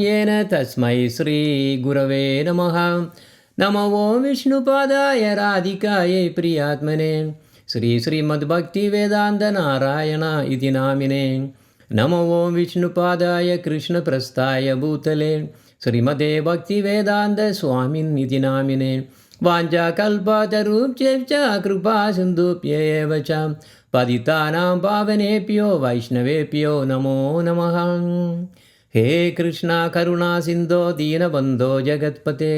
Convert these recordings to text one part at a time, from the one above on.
येन तस्मै श्री गुरवे नमः. नमो ॐ विष्णुपादाय राधिकायै प्रियात्मने श्री श्रीमद्भक्ति वेदांत नारायण इति नामिने. नमो ॐ विष्णुपादाय कृष्णप्रस्थाय भूतले श्रीमते भक्ति वेदांत स्वामिन् इति नामिने. वाञ्छाकल्पतरुभ्यश्च कृपा सिन्धुभ्येव च पतितानां पावनेभ्यो वैष्णवेभ्यो नमो नमः. हे कृष्णा करुणा सिन्धो दीनबन्धो जगत्पते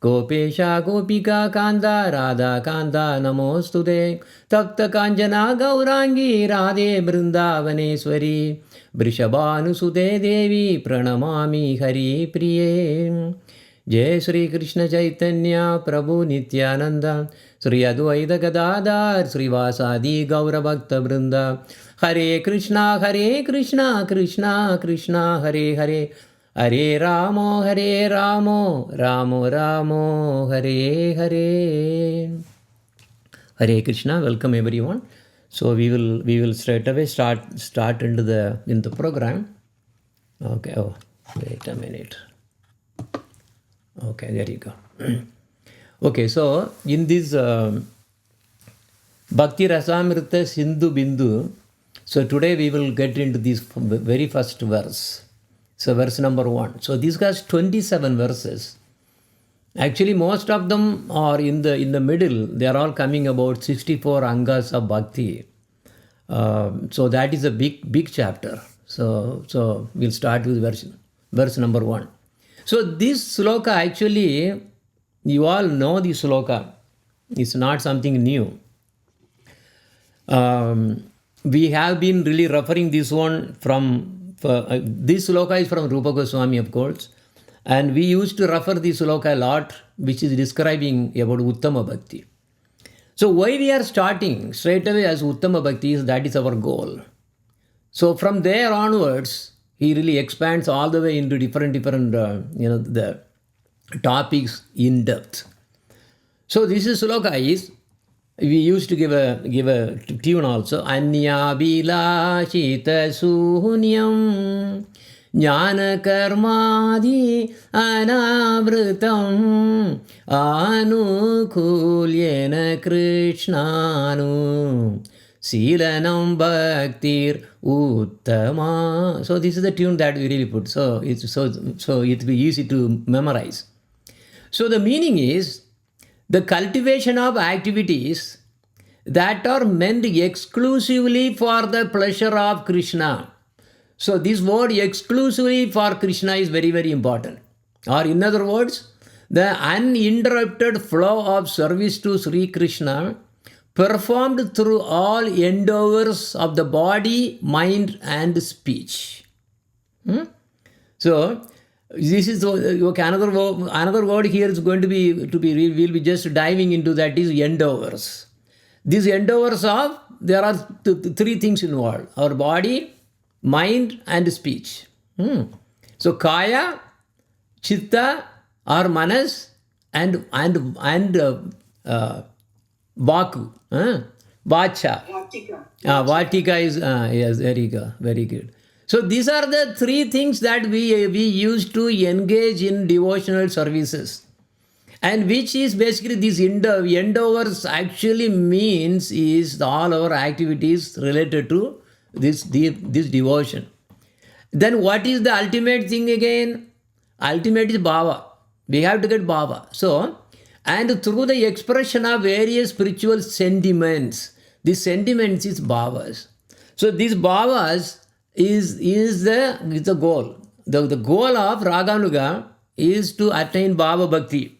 गोपेशा गोपिका कान्ता राधा कान्ता नमोऽस्तुते. तप्तकाञ्चना गौराङ्गी राधे बृन्दावनेश्वरी वृषभानुसुते देवी प्रणमामि हरिप्रिये. जय श्री कृष्ण चैतन्य प्रभु नित्यानंद श्री अद्वैत गदाधर श्रीवासादि गौरभक्तवृंद. हरे Krishna Krishna Krishna Hare Hare Hare Ram Ram Ram Hare Hare. Hare Krishna, welcome everyone. So we will straight away start into the program. Okay, oh wait a minute. Okay, there you go. Okay, so in this Bhakti Rasamrta Sindhu Bindu, so today we will get into this very first verse. So verse number 1. So this has 27 verses. Actually, most of them are in the middle. They are all coming about 64 angas of bhakti. So that is a big chapter. So we'll start with verse number 1. So this sloka, actually, you all know the sloka. It's not something new. We have been really referring this one from, this sloka is from Rupa Goswami, of course. And we used to refer this sloka a lot, which is describing about Uttama Bhakti. So why we are starting straight away as Uttama Bhakti is that is our goal. So from there onwards, he really expands all the way into different the topics in depth. So this is sloka is, we used to give a tune also. Anya bila shita suhunyam jnana karmadi anavritam anukulyena krishnanu Silanam Bhaktir Uttama. So this is the tune that we really put. So it's so it will be easy to memorize. So the meaning is the cultivation of activities that are meant exclusively for the pleasure of Krishna. So this word exclusively for Krishna is very, very important. Or in other words, the uninterrupted flow of service to Sri Krishna performed through all endeavors of the body, mind, and speech. So this is okay, another word here is going to be we'll be just diving into that is endeavors. These endeavors of, there are three things involved: our body, mind, and speech. So kaya, chitta, or manas, and Baku, Vacha. Vatika is, yes, very good. So these are the three things that we use to engage in devotional services. And which is basically these endeavors actually means is all our activities related to this devotion. Then what is the ultimate thing again? Ultimate is bhava. We have to get bhava. So, and through the expression of various spiritual sentiments, these sentiments is bhavas. So these bhavas is the goal. The goal of Raganuga is to attain bhava bhakti.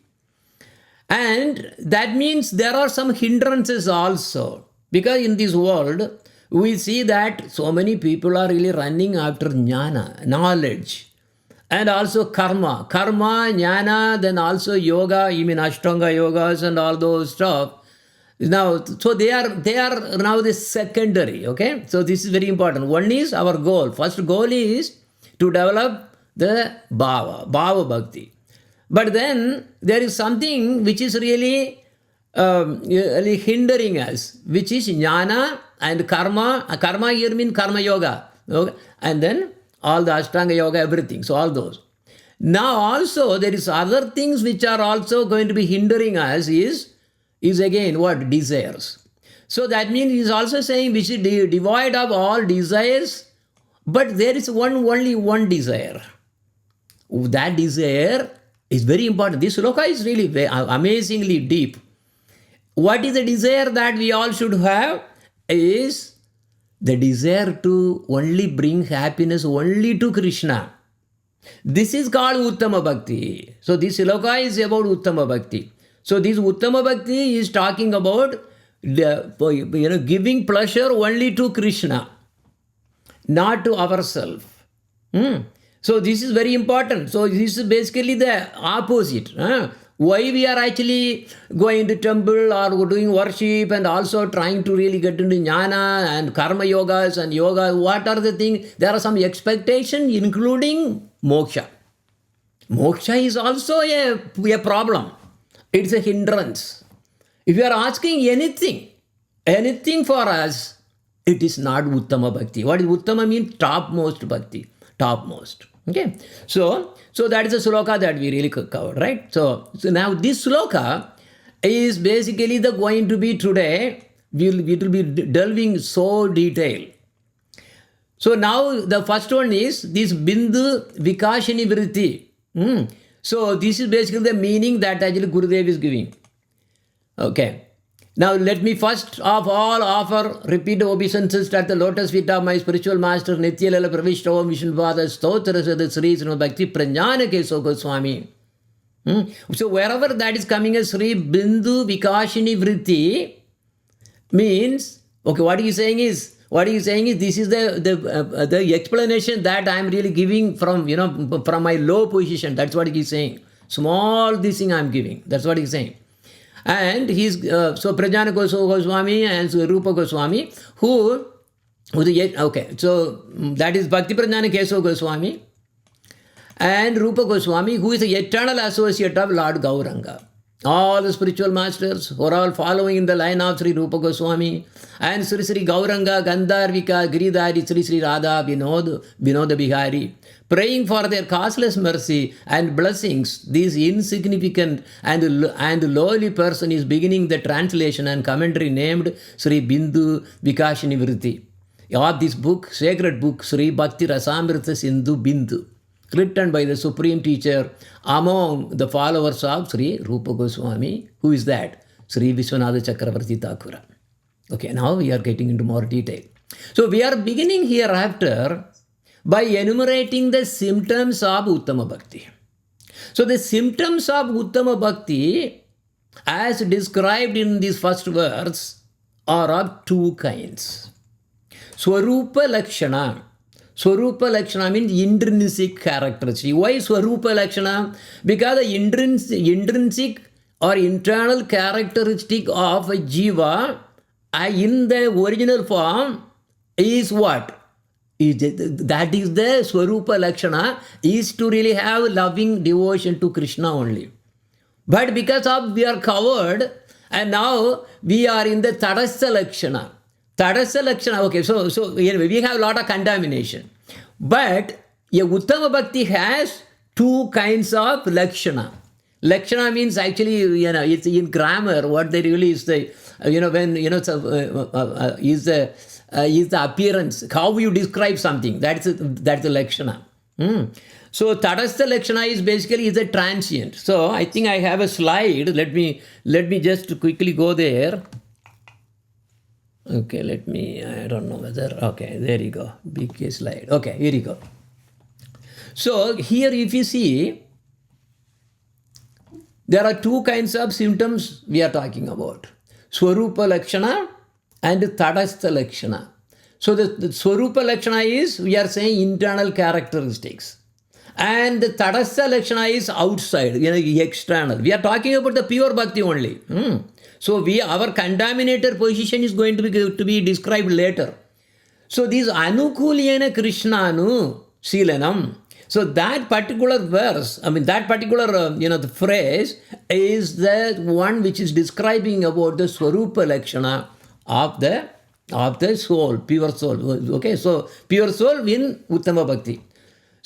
And that means there are some hindrances also. Because in this world, we see that so many people are really running after jnana, knowledge. And also karma, jnana, then also yoga, you mean Ashtanga yogas and all those stuff. Now, so they are now the secondary, okay? So this is very important. One is our goal. First goal is to develop the bhava bhakti. But then there is something which is really hindering us, which is jnana and karma. Karma here means karma yoga. Okay? And then all the Ashtanga yoga, everything. So all those. Now also there is other things which are also going to be hindering us is again what? Desires. So that means he is also saying we should be devoid of all desires, but there is only one desire. That desire is very important. This sloka is really amazingly deep. What is the desire that we all should have? Is the desire to only bring happiness only to Krishna. This is called Uttama Bhakti. So this sloka is about Uttama Bhakti. So this Uttama Bhakti is talking about giving pleasure only to Krishna, not to ourselves. So this is very important. So this is basically the opposite. Why we are actually going to temple or doing worship and also trying to really get into jnana and karma yogas and yoga. What are the things? There are some expectations including moksha. Moksha is also a problem. It's a hindrance. If you are asking anything for us, it is not Uttama Bhakti. What is Uttama mean? Topmost Bhakti. Topmost. Okay. So that is a sloka that we really covered, right? So now this sloka is basically going to be today, we will be delving so detailed. So now the first one is this Bindu Vikashini Vritti. So this is basically the meaning that actually Gurudev is giving. Okay. Now let me first of all offer repeat obeisances at the lotus feet of my spiritual master Nityalala Pravishta Om Vishnupada Stotra Sada Sri Sri Bhakti Prajnana Keso Goswami. So wherever that is coming as Sri Bindu Vikashini Vritti means, okay, what he is saying is this is the explanation that I am really giving from my low position. That's what he is saying. Small this thing I am giving. That's what he is saying. And he's so Prajnana Goswami and Rupa Goswami okay, so that is Bhakti Prajnana Keso Goswami and Rupa Goswami, who is the eternal associate of Lord Gauranga. All the spiritual masters who are all following in the line of Sri Rupa Goswami and Sri Sri Gauranga, Gandharvika, Giridhari, Sri Sri Radha, Vinoda Bihari, praying for their causeless mercy and blessings. This insignificant and lowly person is beginning the translation and commentary named Sri Bindu Vikashini Vritti of this book, sacred book, Sri Bhakti Rasamrta Sindhu Bindu, written by the supreme teacher among the followers of Sri Rupa Goswami. Who is that? Sri Vishwanatha Chakravarti Thakura. Okay, now we are getting into more detail. So we are beginning hereafter by enumerating the symptoms of Uttama Bhakti. So the symptoms of Uttama Bhakti, as described in this first verse, are of two kinds. Swarupa Lakshana. Swarupa Lakshana means intrinsic characteristic. Why Swarupa Lakshana? Because the intrinsic or internal characteristic of a jiva in the original form is what? That is the Swarupa Lakshana, is to really have loving devotion to Krishna only. But because of we are covered and now we are in the Tadastha Lakshana. Tadastha Lakshana, okay, so anyway, we have a lot of contamination. But a Uttama Bhakti has two kinds of Lakshana. Lakshana means actually, it's in grammar, what they really is the, is the appearance, how you describe something, that's the Lakshana. So Tadastha Lakshana is basically is a transient. So I think I have a slide, let me just quickly go there. Okay, I don't know whether, okay, there you go, big slide. Okay, here you go. So here if you see, there are two kinds of symptoms we are talking about. Swarupa Lakshana and Tadastha Lakshana. So the Swarupa Lakshana is, we are saying internal characteristics. And the Tadastha Lakshana is outside, external. We are talking about the pure Bhakti only. So our contaminated position is going to be described later. So this Anukulyena Krishnanu Silanam. So that particular verse, that particular the phrase is the one which is describing about the Swarupa Lakshana of the soul, pure soul. Okay, so pure soul in Uttama Bhakti.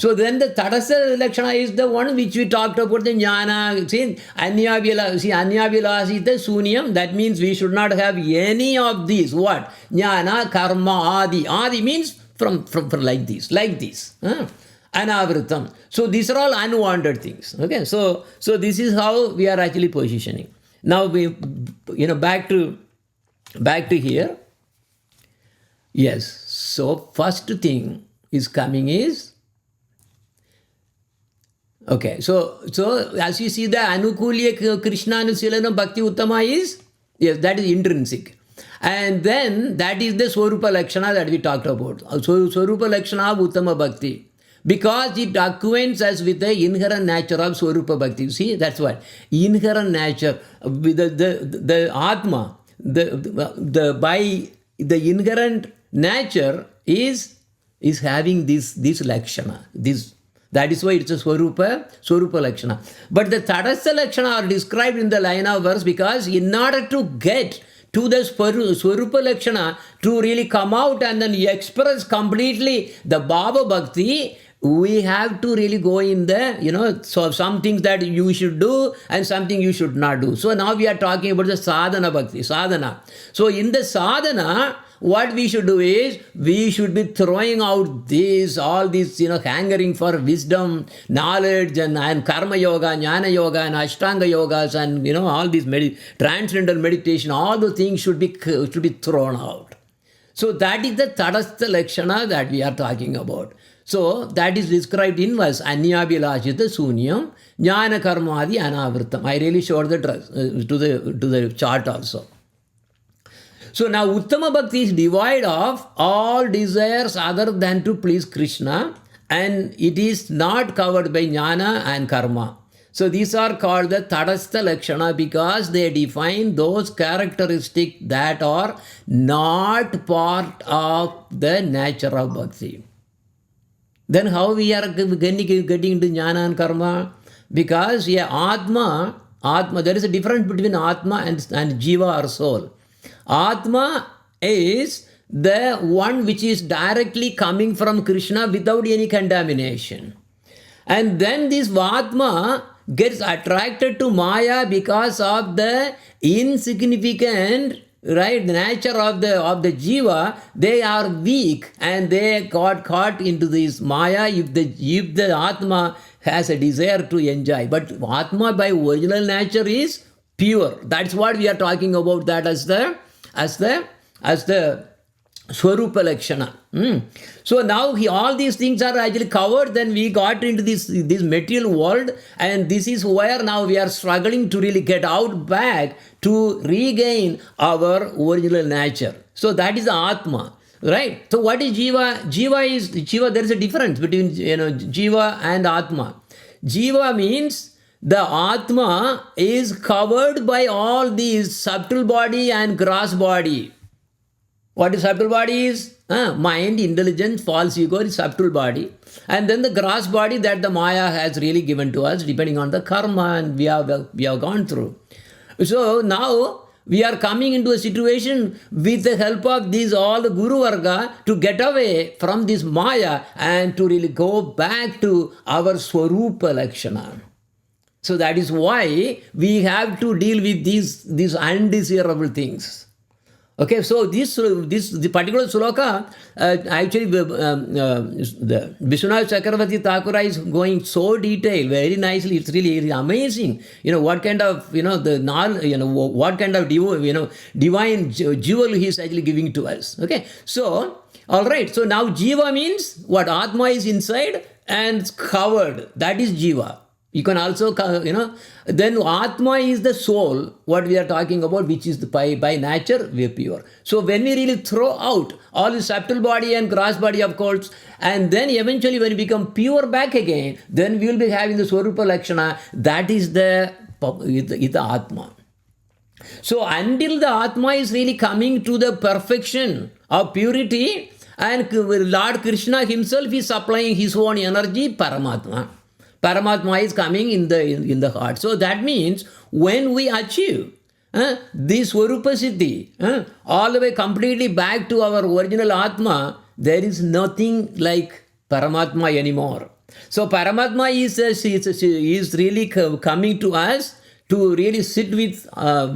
So then the Tadastha Lakshana is the one which we talked about, the Jnana. See, Anyabhilasi is the Sunyam. That means we should not have any of these. What? Jnana, Karma, Adi. Adi means from like this. Anavritam. So these are all unwanted things. Okay, so this is how we are actually positioning. Now we, back to here. Yes. So first thing is coming is, okay, so as you see, the Anukulya Krishna Anusilanam Bhakti Uttama is, yes, that is intrinsic. And then that is the Swarupa Lakshana that we talked about. So Swarupa Lakshana of Uttama Bhakti. Because it acquaints us with the inherent nature of Swarupa Bhakti. See, that's what. Inherent nature, with the Atma, by the inherent nature is having this Lakshana, that is why it's a Swarupa Lakshana. But the Tadastha Lakshana are described in the line of verse because in order to get to the Swarupa Lakshana, to really come out and then express completely the Bhava Bhakti, we have to really go in there, so some things that you should do and something you should not do. So now we are talking about the sadhana bhakti, sadhana. So in the sadhana, what we should do is, we should be throwing out all these, hankering for wisdom, knowledge, and karma yoga, jnana yoga, and ashtanga yogas, and, all these transcendental meditation, all the things should be thrown out. So that is the Tadastha Lakshana that we are talking about. So that is described in verse, Anyabhilashita Sunyam, Jnana Karmadi Anavritam. I really showed the to the chart also. So now Uttama Bhakti is devoid of all desires other than to please Krishna, and it is not covered by Jnana and Karma. So these are called the Tadastha Lakshana because they define those characteristics that are not part of the nature of Bhakti. Then how we are getting into Jnana and Karma? Because Atma, there is a difference between Atma and Jiva or soul. Atma is the one which is directly coming from Krishna without any contamination. And then this Atma gets attracted to Maya because of the insignificant, the nature of the Jiva. They are weak and they got caught into this Maya if the Atma has a desire to enjoy. But Atma by original nature is pure. That's what we are talking about, that as the Swarupa Lakshana. So now all these things are actually covered. Then we got into this material world, and this is where now we are struggling to really get out back to regain our original nature. So that is the Atma, right? So what is Jiva? Jiva, there is a difference between Jiva and Atma. Jiva means the Atma is covered by all these subtle body and gross body. What is subtle body is? Mind, intelligence, false ego is subtle body. And then the gross body that the Maya has really given to us depending on the karma and we have gone through. So now we are coming into a situation with the help of all the Guru Varga to get away from this Maya and to really go back to our Swarupa Lakshana. So that is why we have to deal with these undesirable things. Okay, so the particular sloka, actually the Vishwanath Chakravarti Thakura is going so detailed, very nicely. It's really amazing. What kind of what kind of divine jewel he is actually giving to us. Okay, so all right. So now Jiva means what? Atma is inside and covered. That is Jiva. You can also, then Atma is the soul, what we are talking about, which is by nature, we are pure. So when we really throw out all the subtle body and gross body, of course, and then eventually when we become pure back again, then we will be having the Swarupa Lakshana, that is the Atma. So until the Atma is really coming to the perfection of purity, and Lord Krishna himself is supplying his own energy, Paramatma. Paramatma is coming in the heart. So that means when we achieve this Swarupa Siddhi, all the way completely back to our original Atma, there is nothing like Paramatma anymore. So Paramatma is really coming to us to really sit with our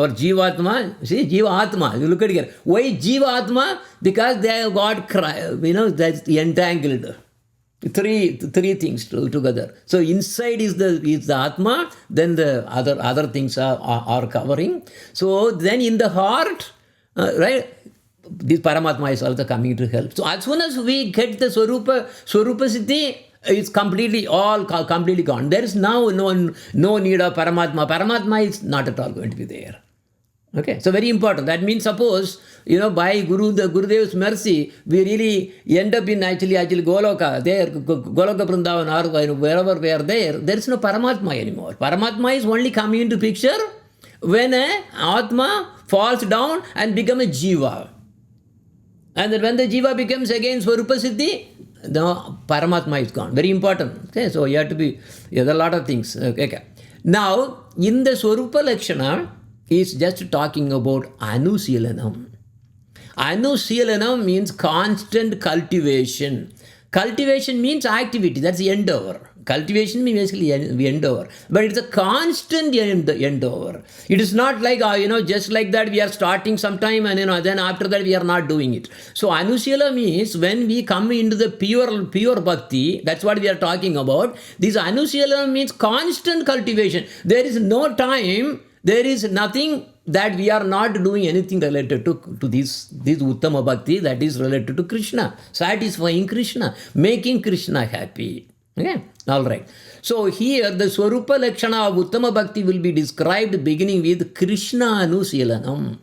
Jivatma. See, Jivatma, you look at here. Why Jivatma? Because they have got, that's entangled. Three things together. So inside is the Atma, then the other things are covering. So then in the heart, right, this Paramatma is also coming to help. So as soon as we get the Swarupa Siddhi, it's completely gone. There is now no need of Paramatma. Paramatma is not at all going to be there. Okay, so very important. That means suppose, by Gurudev's mercy, we really end up in actually Goloka, there, Goloka Vrindavan or wherever we are there is no Paramatma anymore. Paramatma is only coming into picture when a Atma falls down and becomes a Jiva. And then when the Jiva becomes again Swarupa Siddhi, the Paramatma is gone. Very important. Okay, so you have to be, there are a lot of things. Okay. Now, in the Swarupa Lakshana, is just talking about Anusilanam. Anusilanam means constant cultivation. Cultivation means activity, that's the endeavor. Cultivation means basically endeavor. But it's a constant endeavor. It is not like, just like that we are starting sometime and then after that we are not doing it. So Anusila means when we come into the pure bhakti, that's what we are talking about. This Anusila means constant cultivation. There is no time, there is nothing that we are not doing anything related to this Uttama Bhakti that is related to Krishna, satisfying Krishna, making Krishna happy. Okay, all right. So here the Swarupa Lakshana of Uttama Bhakti will be described beginning with Krishna Anusilanam.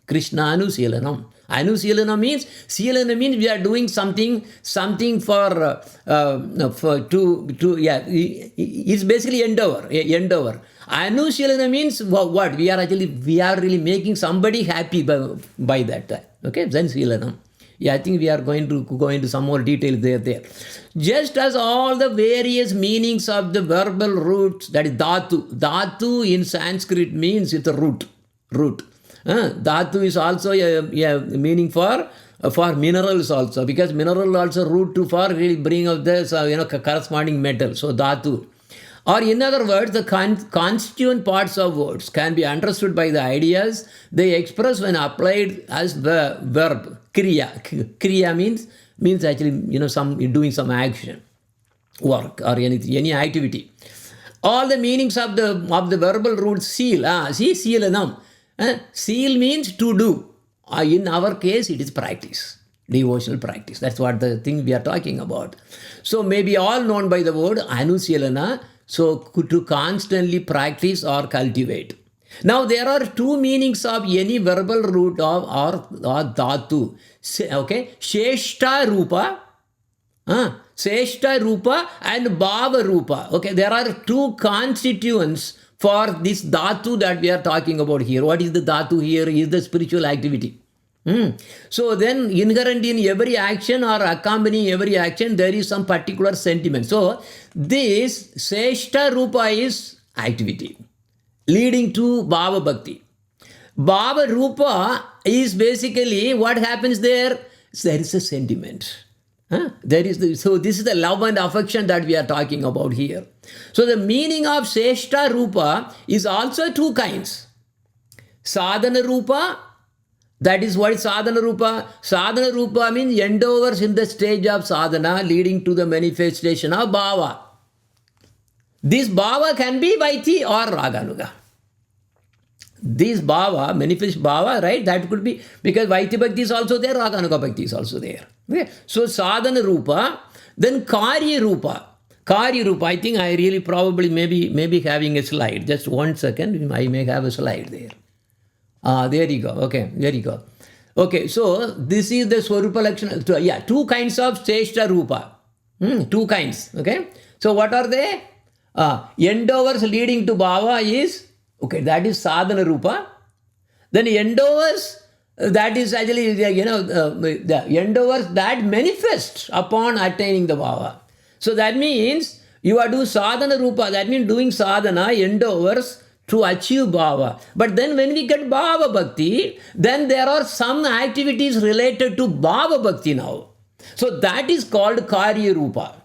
Krishna Anusilanam. Anusilana means we are doing something for it's basically endeavor. Anusilana means what? We are really making somebody happy by that. Okay, then Silanam. Yeah, I think we are going to go into some more details there. Just as all the various meanings of the verbal roots, that is dhatu. Dhatu in Sanskrit means it's a root. Dhatu is also a meaning for minerals also, because mineral also root to for really bring out the corresponding metal. So dhatu. Or in other words, the constituent parts of words can be understood by the ideas they express when applied as the verb. Kriya. Kriya means actually doing some action, work or anything, any activity. All the meanings of the verbal root seal. Sealanam. Seal means to do. In our case, it is practice, devotional practice. That's what the thing we are talking about. So maybe all known by the word Anusilana. So to constantly practice or cultivate. Now there are two meanings of any verbal root or dhatu. Okay, Sheshta Rupa. Sheshta Rupa and Bhava Rupa. Okay, there are two constituents for this dhatu that we are talking about here. What is the dhatu here? Is the spiritual activity. So then inherent in every action or accompanying every action, there is some particular sentiment. So this Seshta Rupa is activity leading to Bhava Bhakti. Bhava Rupa is basically what happens there. There is a sentiment. So this is the love and affection that we are talking about here. So the meaning of Seshta Rupa is also two kinds. Sadhana Rupa. That is what is Sadhana Rupa. Sadhana Rupa means endeavors in the stage of sadhana leading to the manifestation of Bhava. This Bhava can be Vaiti or Raganuga. This Bhava, manifest Bhava, right? That could be, because Vaiti Bhakti is also there, Raganuga Bhakti is also there. Okay? So Sadhana Rupa, then Karya Rupa. Karya Rupa, I think I really probably maybe having a slide. Just 1 second, I may have a slide there. There you go. Okay, there you go. Okay, so this is the Swarupa Lakshana. Yeah, two kinds of Seshta Rupa. Two kinds. Okay, so what are they? Endeavors leading to Bhava is, okay, that is Sadhana Rupa. Then endeavors, that is actually, the endeavors that manifest upon attaining the Bhava. So that means you are doing Sadhana Rupa, that means doing sadhana, endeavors to achieve Bhava. But then when we get Bhava Bhakti, then there are some activities related to Bhava Bhakti now. So that is called Karya Rupa.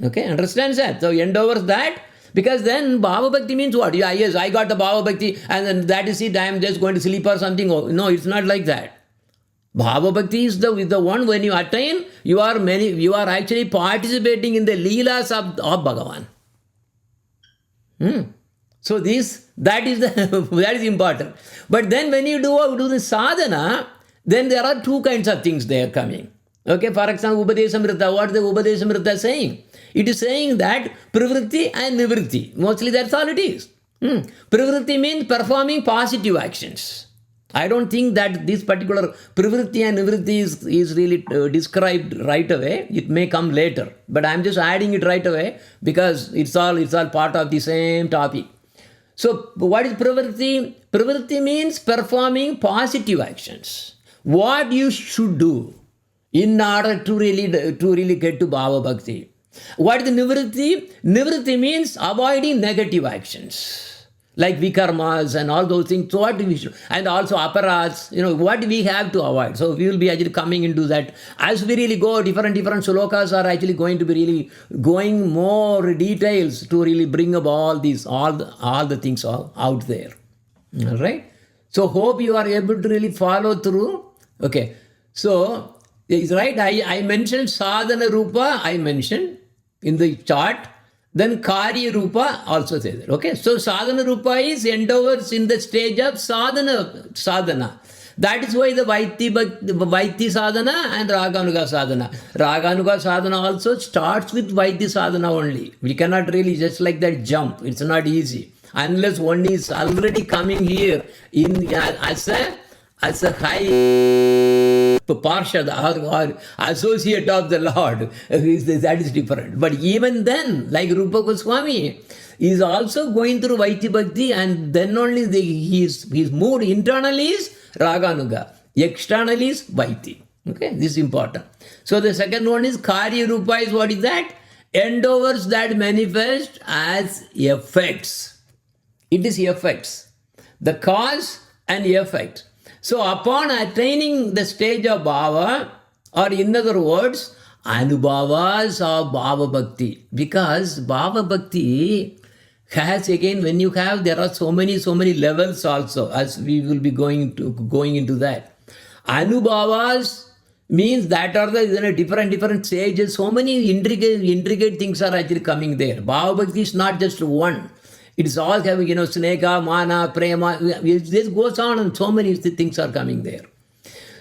Okay, understands that? So end over that, because then Bhava Bhakti means what? Yeah, yes, I got the Bhava Bhakti, and then that is it, I am just going to sleep or something. Oh, no, it's not like that. Bhava Bhakti is the one when you attain, you are actually participating in the Leelas of Bhagavan. So that is important. But then when you do the sadhana, then there are two kinds of things they are coming. Okay, for example, Rasamrta. What is the Rasamrta saying? It is saying that pravritti and nivritti. Mostly that's all it is. Pravritti means performing positive actions. I don't think that this particular pravritti and nivritti is really described right away. It may come later. But I'm just adding it right away because it's all part of the same topic. So what is pravritti? Pravritti means performing positive actions. What you should do in order to really get to Bhava Bhakti. What is the nivritti? Nivritti means avoiding negative actions, like vikarmas and all those things. So what we should, and also aparats, what we have to avoid. So we will be actually coming into that. As we really go, different slokas are actually going to be really going more details to really bring up all the things out there. All right? So hope you are able to really follow through. Okay. So, it's right. I mentioned sadhana rupa, I mentioned in the chart. Then karya rupa also says that. Okay. So sadhana rupa is endeavors in the stage of sadhana. That is why the Vaiti sadhana and Raganuga sadhana. Raganuga sadhana also starts with Vaiti sadhana only. We cannot really just like that jump. It's not easy. Unless one is already coming here as a high parshad or associate of the Lord, that is different. But even then, like Rupa Goswami is also going through Vaiti Bhakti, and then only his mood internally is Raganuga, externally is Vaiti. Okay, this is important. So the second one is Karya Rupa is what is that? Endeavors that manifest as effects. It is effects. The cause and effect. So upon attaining the stage of Bhava, or in other words, Anubhavas of Bhava Bhakti. Because Bhava Bhakti has, again, when you have, there are so many levels also, as we will be going into that. Anubhavas means that are the different stages. So many intricate things are actually coming there. Bhava Bhakti is not just one. It's all having, sneka, mana, prema. This goes on, and so many things are coming there.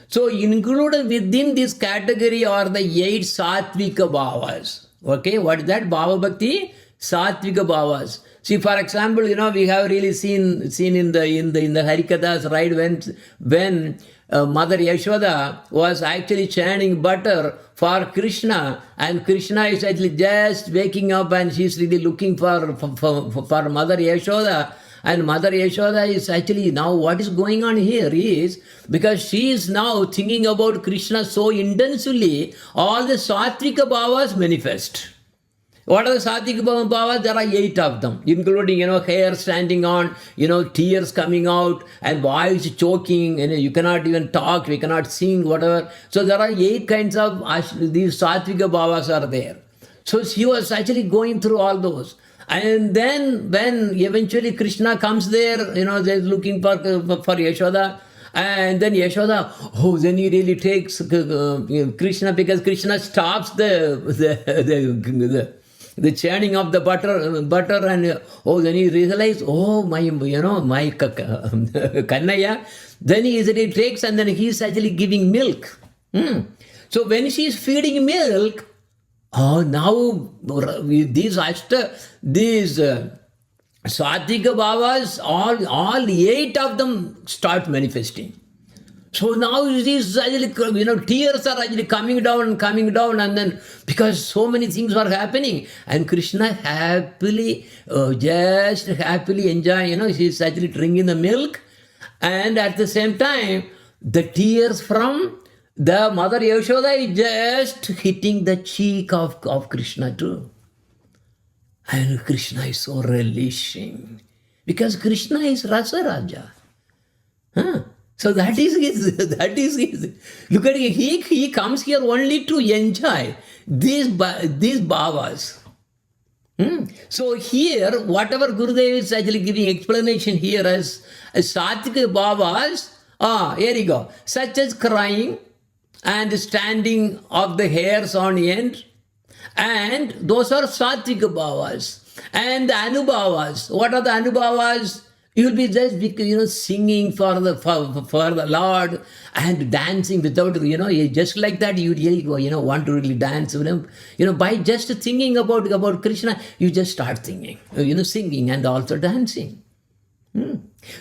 So included within this category are the 8 sattvika bhavas. Okay, what is that? Bhava Bhakti, sattvika bhavas. See, for example, we have really seen in the Harikathas, right, when Mother Yashoda was actually churning butter for Krishna, and Krishna is actually just waking up, and she's really looking for Mother Yashoda. And Mother Yashoda is actually, now what is going on here is, because she is now thinking about Krishna so intensely, all the sattvika bhavas manifest. What are the sattvika bhavas? There are 8 of them, including, hair standing on, tears coming out, and voice choking, you cannot even talk, we cannot sing, whatever. So there are 8 kinds of these sattvika bhavas are there. So she was actually going through all those. And then when eventually Krishna comes there, they're looking for Yashoda. And then Yashoda, then he really takes Krishna, because Krishna stops the churning of the butter, and then he realized, my Kannaya. Then he easily takes, and then he's actually giving milk. So when she's feeding milk, now these sattvika bhavas, all 8 of them start manifesting. So now these actually, tears are actually coming down, and then because so many things are happening, and Krishna just happily enjoy, she's actually drinking the milk, and at the same time, the tears from the Mother Yashoda is just hitting the cheek of Krishna too. And Krishna is so relishing, because Krishna is Rasa Raja. So that is his. Look at him. He comes here only to enjoy these bhavas. So here, whatever Gurudev is actually giving explanation here as Satvika Bhavas, here you go, such as crying and standing of the hairs on end, and those are Satvika Bhavas. And the Anubhavas, what are the Anubhavas? You will be just singing for the Lord and dancing without just like that. You really want to really dance with him. By just thinking about Krishna, you just start singing, singing and also dancing.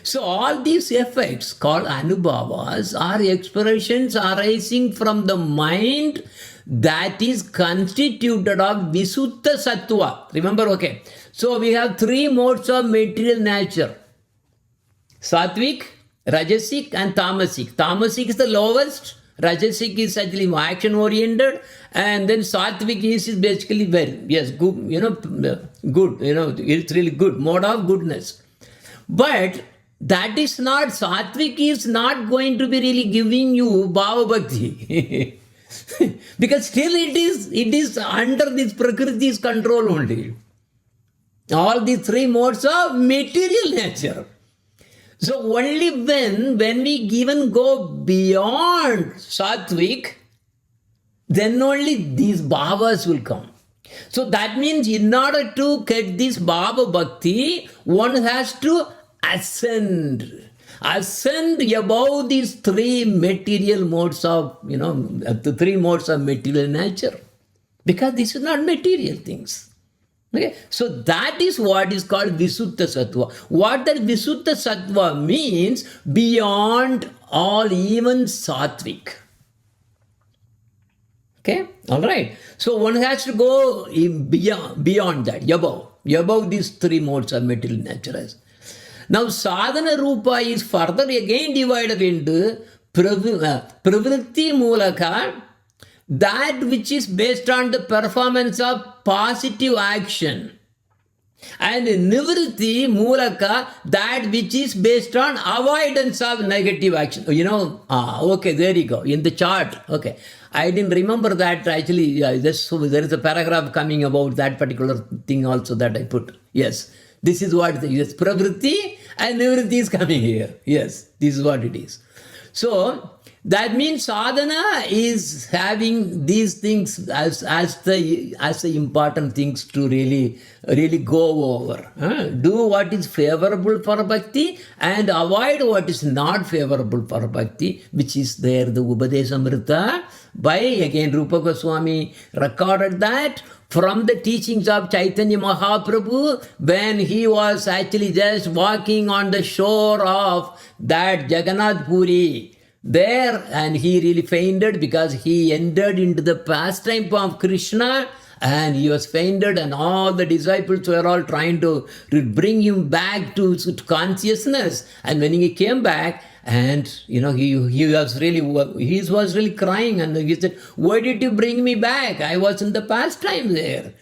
So all these effects called Anubhavas are expressions arising from the mind that is constituted of Visuddha Sattva. Remember, okay. So we have three modes of material nature. Sattvic, Rajasic and Tamasic. Tamasic is the lowest. Rajasic is actually action oriented, and then Sattvic is basically good. Good. It's really good mode of goodness. But that is not, Sattvic is not going to be really giving you Bhava Bhakti. Because still it is under this Prakriti's control only. All the three modes of material nature. So only when we even go beyond Sattvic, then only these bhavas will come. So that means in order to get this Bhava Bhakti, one has to ascend above these three material modes of, the three modes of material nature. Because these are not material things. Okay? So that is what is called Visuddha Sattva. What that Visuddha Sattva means, beyond all, even Sattvic. Okay? All right. So one has to go beyond that, above these three modes of material nature. Now sadhana rupa is further again divided into pravritti mulaka, that which is based on the performance of positive action, and nivritti mulaka, that which is based on avoidance of negative action. Okay, there you go, in the chart. Okay, I didn't remember that actually. So there is a paragraph coming about that particular thing also that I put. Yes, this is what it is. Pravritti and nivritti is coming here. Yes, this is what it is. So that means sadhana is having these things as the important things to really go over. Do what is favorable for bhakti and avoid what is not favorable for bhakti, which is there, the Rasamrta. By again Rupa Goswami recorded that from the teachings of Chaitanya Mahaprabhu, when he was actually just walking on the shore of that Jagannath Puri there, and he really fainted because he entered into the pastime of Krishna, and he was fainted, and all the disciples were all trying to bring him back to consciousness. And when he came back, and he was really crying, and he said, "Why did you bring me back? I was in the pastime there."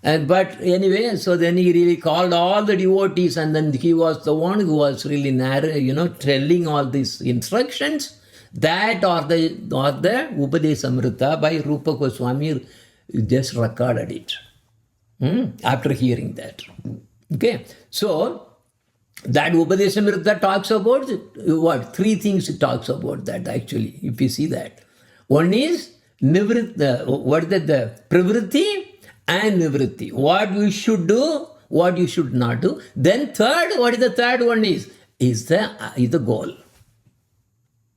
But anyway, so then he really called all the devotees, and then he was the one who was really telling all these instructions. That or the Upadesamrita by Rupa Goswami just recorded it after hearing that. Okay, so that Upadesamrita talks about what? Three things it talks about that actually, if you see that. One is the pravritti and nivritti. What we should do, what you should not do. Then third, what is the third one is the goal.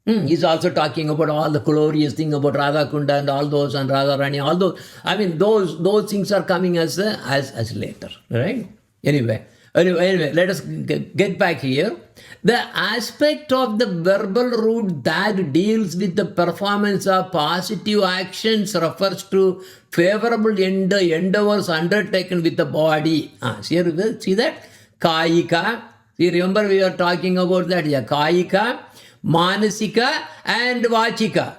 He's also talking about all the glorious thing about Radha Kunda and all those, and Radha Rani, all those. I mean, those things are coming as later, right? Anyway, let us get back here. The aspect of the verbal root that deals with the performance of positive actions refers to favorable endeavors undertaken with the body. See that? Kayika. See, remember we are talking about that. Yeah, Kayika, Manasika and Vachika.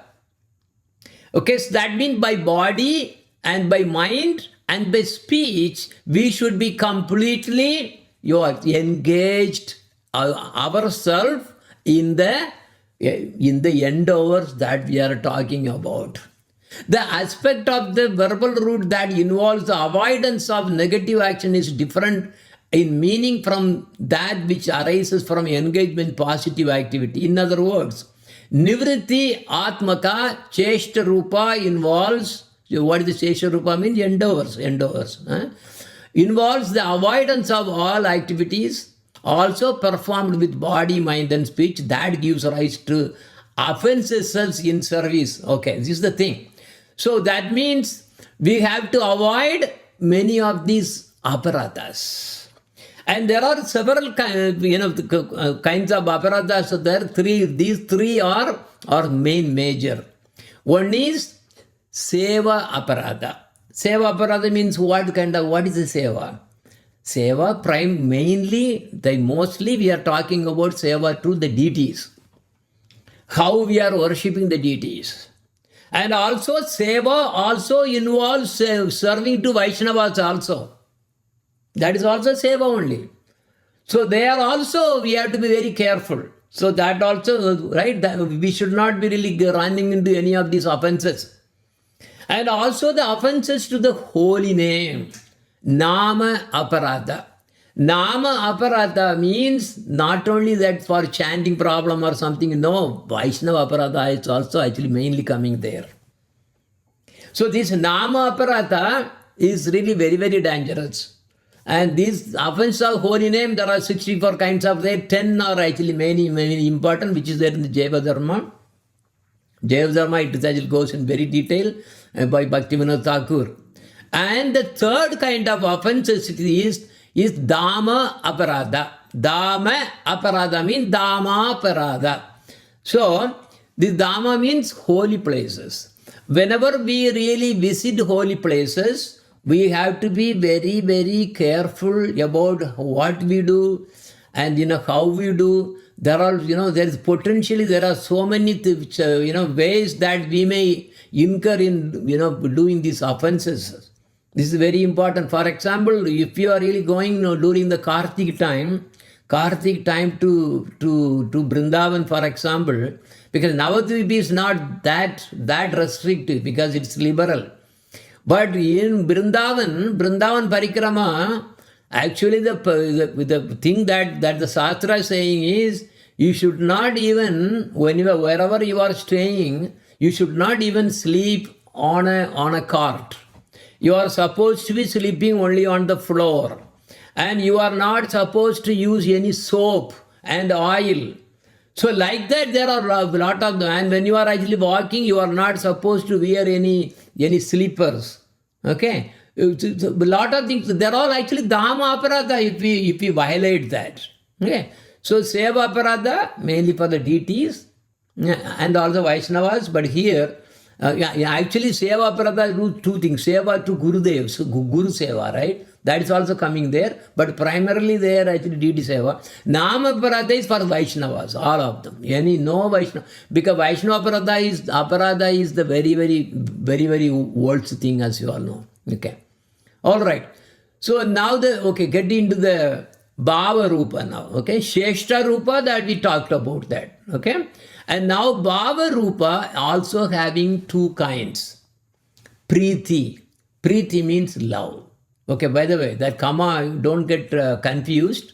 Okay, so that means by body and by mind and by speech, we should be completely engaged ourselves in the endeavors that we are talking about. The aspect of the verbal root that involves the avoidance of negative action is different in meaning from that which arises from engagement in positive activity. In other words, Nivritti Atmaka Cheshta Rupa involves, what is the Cheshta Rupa means? Endeavors. Involves the avoidance of all activities, also performed with body, mind and speech, that gives rise to offenses in service. Okay, this is the thing. So that means we have to avoid many of these aparadhas. And there are several kinds of aparadhas. So there are three. These three are major. One is seva aparadha. Seva aparadha means what is the seva? Seva mostly we are talking about seva to the deities. How we are worshipping the deities. And also seva also involves serving to Vaishnavas also. That is also seva only. So they are also, we have to be very careful. So that also, right, that we should not be really running into any of these offenses. And also the offenses to the holy name. Nama aparadha. Nama aparadha means not only that for chanting problem or something, no, Vaishnava aparadha is also actually mainly coming there. So this Nama aparadha is really very, very dangerous. And these offenses of holy name, there are 64 kinds of there, 10 are actually many, many important, which is there in the Jaiva Dharma. Jaiva Dharma, it actually goes in very detail by Bhakti Thakur. And the third kind of offenses is Dhamma aparadha. Dhamma aparadha means Dhamma aparadha. So, the Dhamma means holy places. Whenever we really visit holy places, we have to be very, very careful about what we do and, how we do. There are, there is potentially, there are so many, ways that we may incur in, doing these offenses. This is very important. For example, if you are really going during the Kartik time to Vrindavan, for example, because Navadvip is not that restrictive because it's liberal. But in Vrindavan Parikrama, actually the thing that the Shastra is saying is, you should not even, wherever you are staying, you should not even sleep on a cart. You are supposed to be sleeping only on the floor. And you are not supposed to use any soap and oil. So like that, there are a lot of them. And when you are actually walking, you are not supposed to wear any slippers. Okay? A lot of things. They're all actually Dhamma aparadha if we violate that. Okay? So Seva aparadha, mainly for the deities and also Vaishnavas. But here, actually Seva aparadha do two things. Seva to Gurudev, so Guru Seva, right? That is also coming there. But primarily they are actually deity Seva. Nama aparadha is for Vaishnavas, all of them. No Vaishnava. Because Vaishnava aparadha is the very, very, very, very worst thing, as you all know. Okay. All right. So now get into the Bhava Rupa now. Okay. Sheshta Rupa that we talked about that. Okay. And now Bhava Rupa also having two kinds. Preeti. Preeti means love. Okay, by the way, that comma, don't get confused.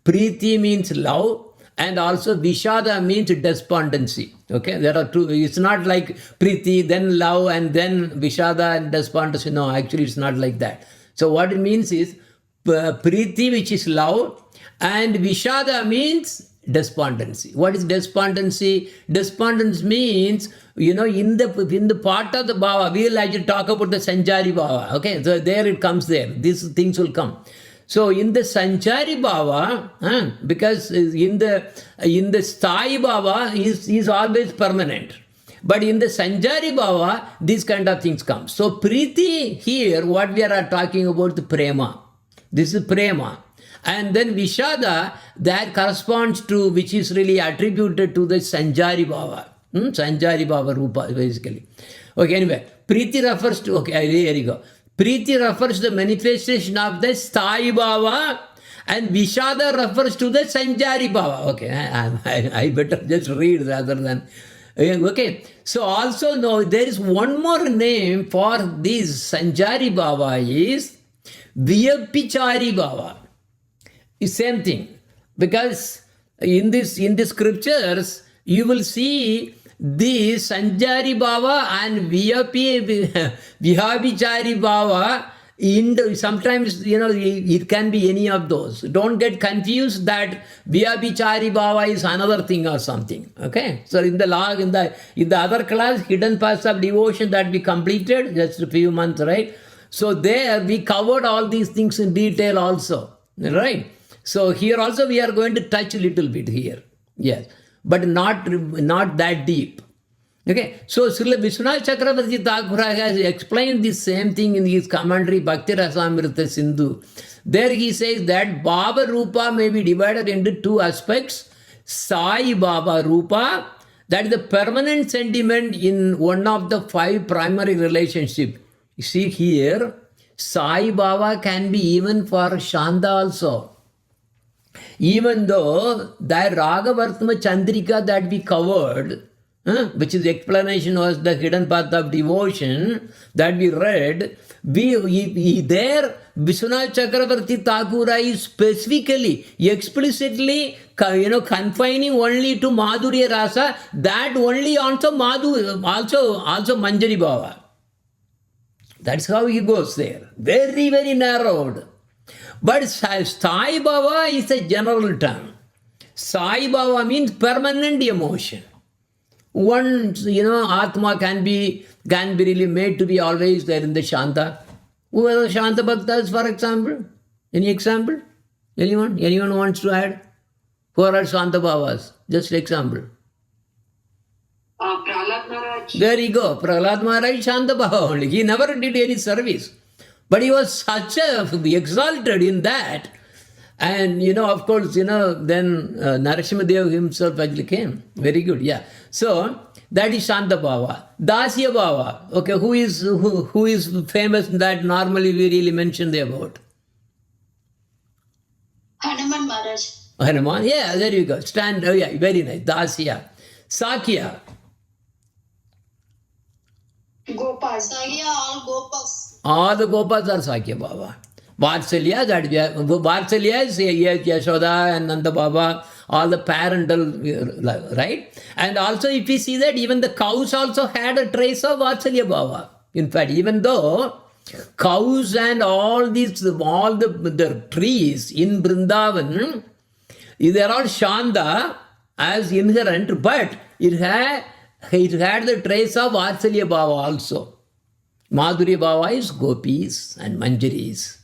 Preeti means love and also Vishada means despondency. Okay, there are two. It's not like Preeti, then love and then Vishada and despondency. No, actually it's not like that. So what it means is Preeti, which is love, and Vishada means despondency. What is despondency? Despondency means, in the part of the bhava, we will actually talk about the Sanchari bhava. Okay, so there it comes there. These things will come. So in the Sanchari bhava, because in the Sthayi bhava is always permanent. But in the Sanchari bhava, these kind of things come. So Preeti here, what we are talking about, the prema. This is prema. And then Vishada, that corresponds to, which is really attributed to the Sanchari bhava. Sanchari bhava rupa, basically. Okay, anyway, Preeti refers to, okay, here you go. Preeti refers to the manifestation of the Sthayi bhava, and Vishada refers to the Sanchari bhava. Okay, I better just read rather than Okay, so also no, there is one more name for this Sanjari Baba is Vyapichari Baba. It's same thing, because in the scriptures you will see the Sanjari Baba and Vihabichari Baba. Sometimes it can be any of those. Don't get confused that Vihabichari Baba is another thing or something. Okay, so in the other class, hidden paths of devotion that we completed just a few months, right? So there we covered all these things in detail also, right? So here also we are going to touch a little bit here, yes, but not that deep. Okay, so Srila Vishwanath Chakravarti Thakur has explained the same thing in his commentary Bhakti Rasamrta Sindhu. There he says that Baba Rupa may be divided into two aspects. Sai Baba Rupa, that is the permanent sentiment in one of the 5 primary relationships. You see here, Sai Baba can be even for Shanda also. Even though that Ragavartma Chandrika that we covered, which is explanation was the hidden path of devotion that we read, there Vishwanath Chakravarti Thakura is specifically, explicitly, confining only to Madhurya Rasa, that only also Manjari Baba. That's how he goes there. Very, very narrowed. But Sai Baba is a general term. Sai Baba means permanent emotion. One, Atma can be really made to be always there in the Shanta. Who are the Shanta Bhaktas, for example? Any example? Anyone? Anyone wants to add? Who are Shanta Babas? Just example. Prahlad Maharaj. There you go. Prahlad Maharaj Shanta Baba only. He never did any service. But he was such exalted in that. And, of course, then Narasimhadev himself actually came. Very good, yeah. So, that is Shanta Baba. Dasya Baba, okay, who is famous that normally we really mention about? Hanuman Maharaj. Hanuman, yeah, there you go. Yeah, very nice. Dasya. Sakya. Gopas. Sakya, all Gopas. All the Gopas are Sakya Baba. Vatsalya, Vatsalya is Yashoda and Nanda Baba, all the parental, right? And also if we see that even the cows also had a trace of Vatsalya Baba. In fact, even though cows and all the trees in Vrindavan, they are all Shanda as inherent, but it had the trace of Vatsalya Baba also. Madhurya Baba is gopis and manjaris.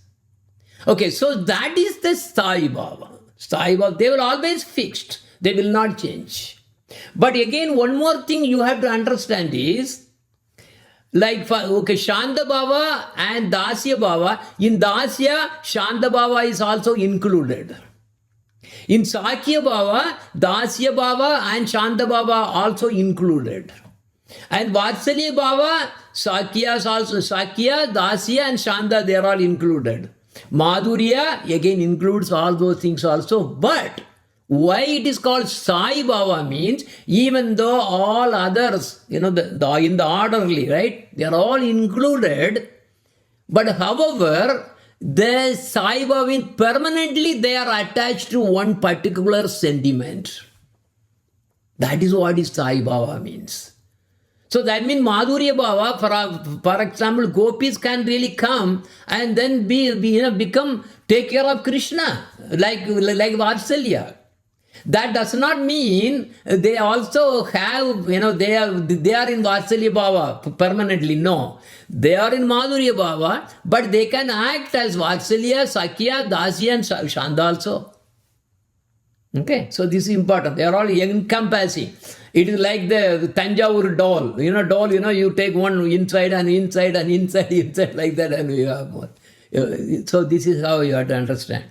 Okay, so that is the Sai Baba. Sai Baba, they will always fixed. They will not change. But again, one more thing you have to understand is, Shanta Baba and Dasya Baba, in Dasya, Shanta Baba is also included. In Sakya Baba, Dasya Baba and Shanta Baba also included. And Vatsalya Baba, Sakya, Dasya and Shanta, they are all included. Madhurya again includes all those things also. But why it is called Sai Baba means, even though all others, in the orderly, right, they are all included. But however, the Sai Baba means permanently they are attached to one particular sentiment. That is what is Sai Baba means. So that means Madhurya Baba, for example, gopis can really come and then take care of Krishna, like Vatsalya. That does not mean they also have, they are in Vatsalya Baba permanently. No. They are in Madhurya Baba, but they can act as Vatsalya, Sakya, Dasya and Shanda also. Okay, so this is important. They are all encompassing. It is like the Tanjavur doll. Doll, you take one inside and inside and inside like that, and you have more. So this is how you have to understand.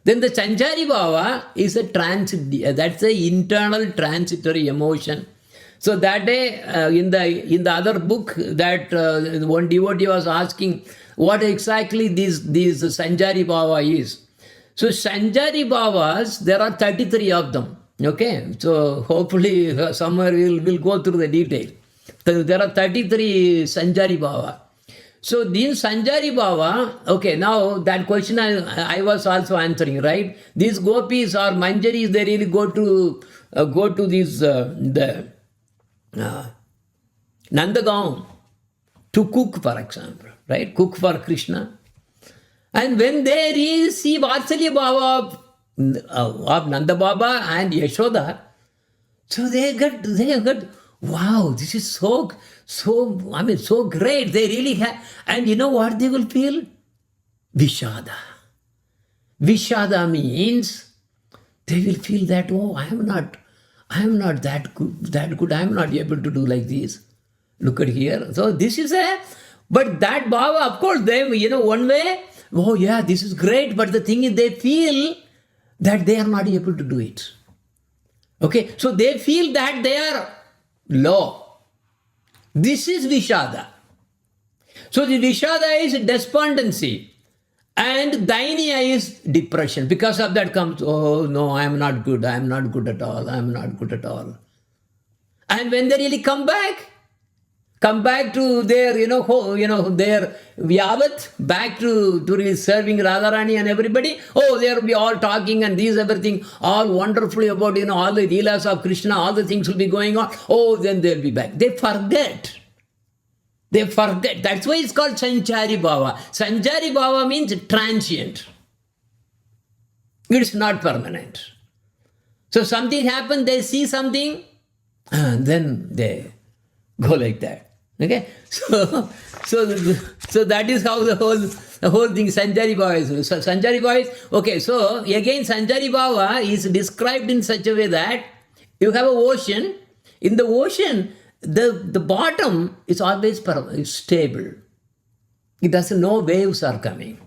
Then the Sanjari Baba is a transit, that's the internal transitory emotion. So that day, in the other book, that one devotee was asking what exactly this Sanjari Baba is. So Sanjari Babas, there are 33 of them. Okay, so hopefully somewhere we'll go through the detail. There are 33 Sanjari Bhava. So these Sanjari Bhava, okay, now that question I was also answering, right? These gopis or manjaris, they really go to these the Nandagaon to cook, for example, right? Cook for Krishna. And when they really see Vatsalya Bhava of Nanda Baba and Yashoda, so they get, wow, this is so great. They really have, and you know what they will feel? Vishada. Vishada means they will feel that, oh, I am not that good. I am not able to do like this. Look at here. So this is but that Bhava, of course, they, one way, oh yeah, this is great. But the thing is, they feel that they are not able to do it. Okay, so they feel that they are low. This is Vishada. So the Vishada is despondency. And Dainya is depression. Because of that comes, oh no, I am not good. I am not good at all. I am not good at all. And when they really come back to their, their Vyavat, back to really serving Radharani and everybody. Oh, they'll be all talking and these everything, all wonderfully about, all the Leelas of Krishna, all the things will be going on. Oh, then they'll be back. They forget. That's why it's called Sanchari Bhava. Sanchari Bhava means transient. It's not permanent. So something happened, they see something, and then they go like that. Okay, so that is how the whole thing Sanjari Bhava is. So Sanjari Bhava is okay. So again, Sanjari Bhava is described in such a way that you have an ocean. In the ocean, the bottom is always stable. It doesn't know waves are coming,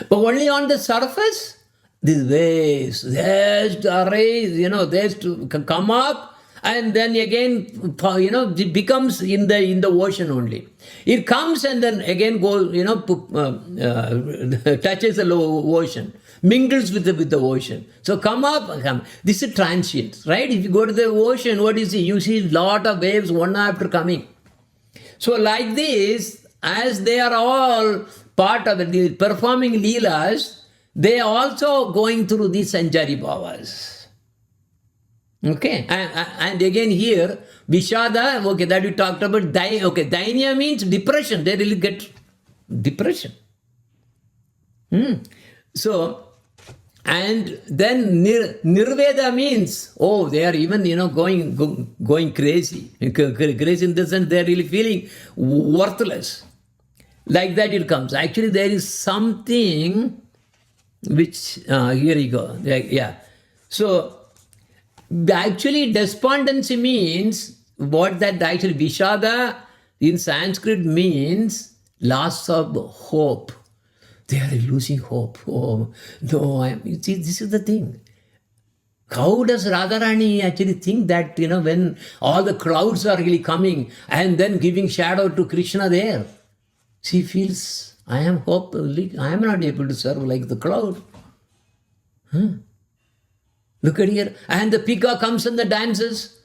but only on the surface, these waves, there's to arise. There's to come up. And then again, it becomes in the ocean only. It comes and then again goes, touches the low ocean, mingles with the ocean. So come up, come. This is transient, right? If you go to the ocean, what do you see? You see a lot of waves one after coming. So like this, as they are all part of it, performing Leelas, they are also going through these Sanjari Bhavas. Okay, and again here, Vishada, okay, that we talked about. Dainya means depression. They really get depression. So, and then Nirveda means, oh, they are even, going crazy. Crazy in the sense they are really feeling worthless. Like that it comes. Actually, there is something which, here you go. Yeah. So, actually, despondency means what that actually Vishada in Sanskrit means loss of hope. They are losing hope. Oh, no, see, this is the thing. How does Radharani actually think that, when all the crowds are really coming and then giving shadow to Krishna there? She feels, I am not able to serve like the crowd. Look at here. And the peacock comes and the dances.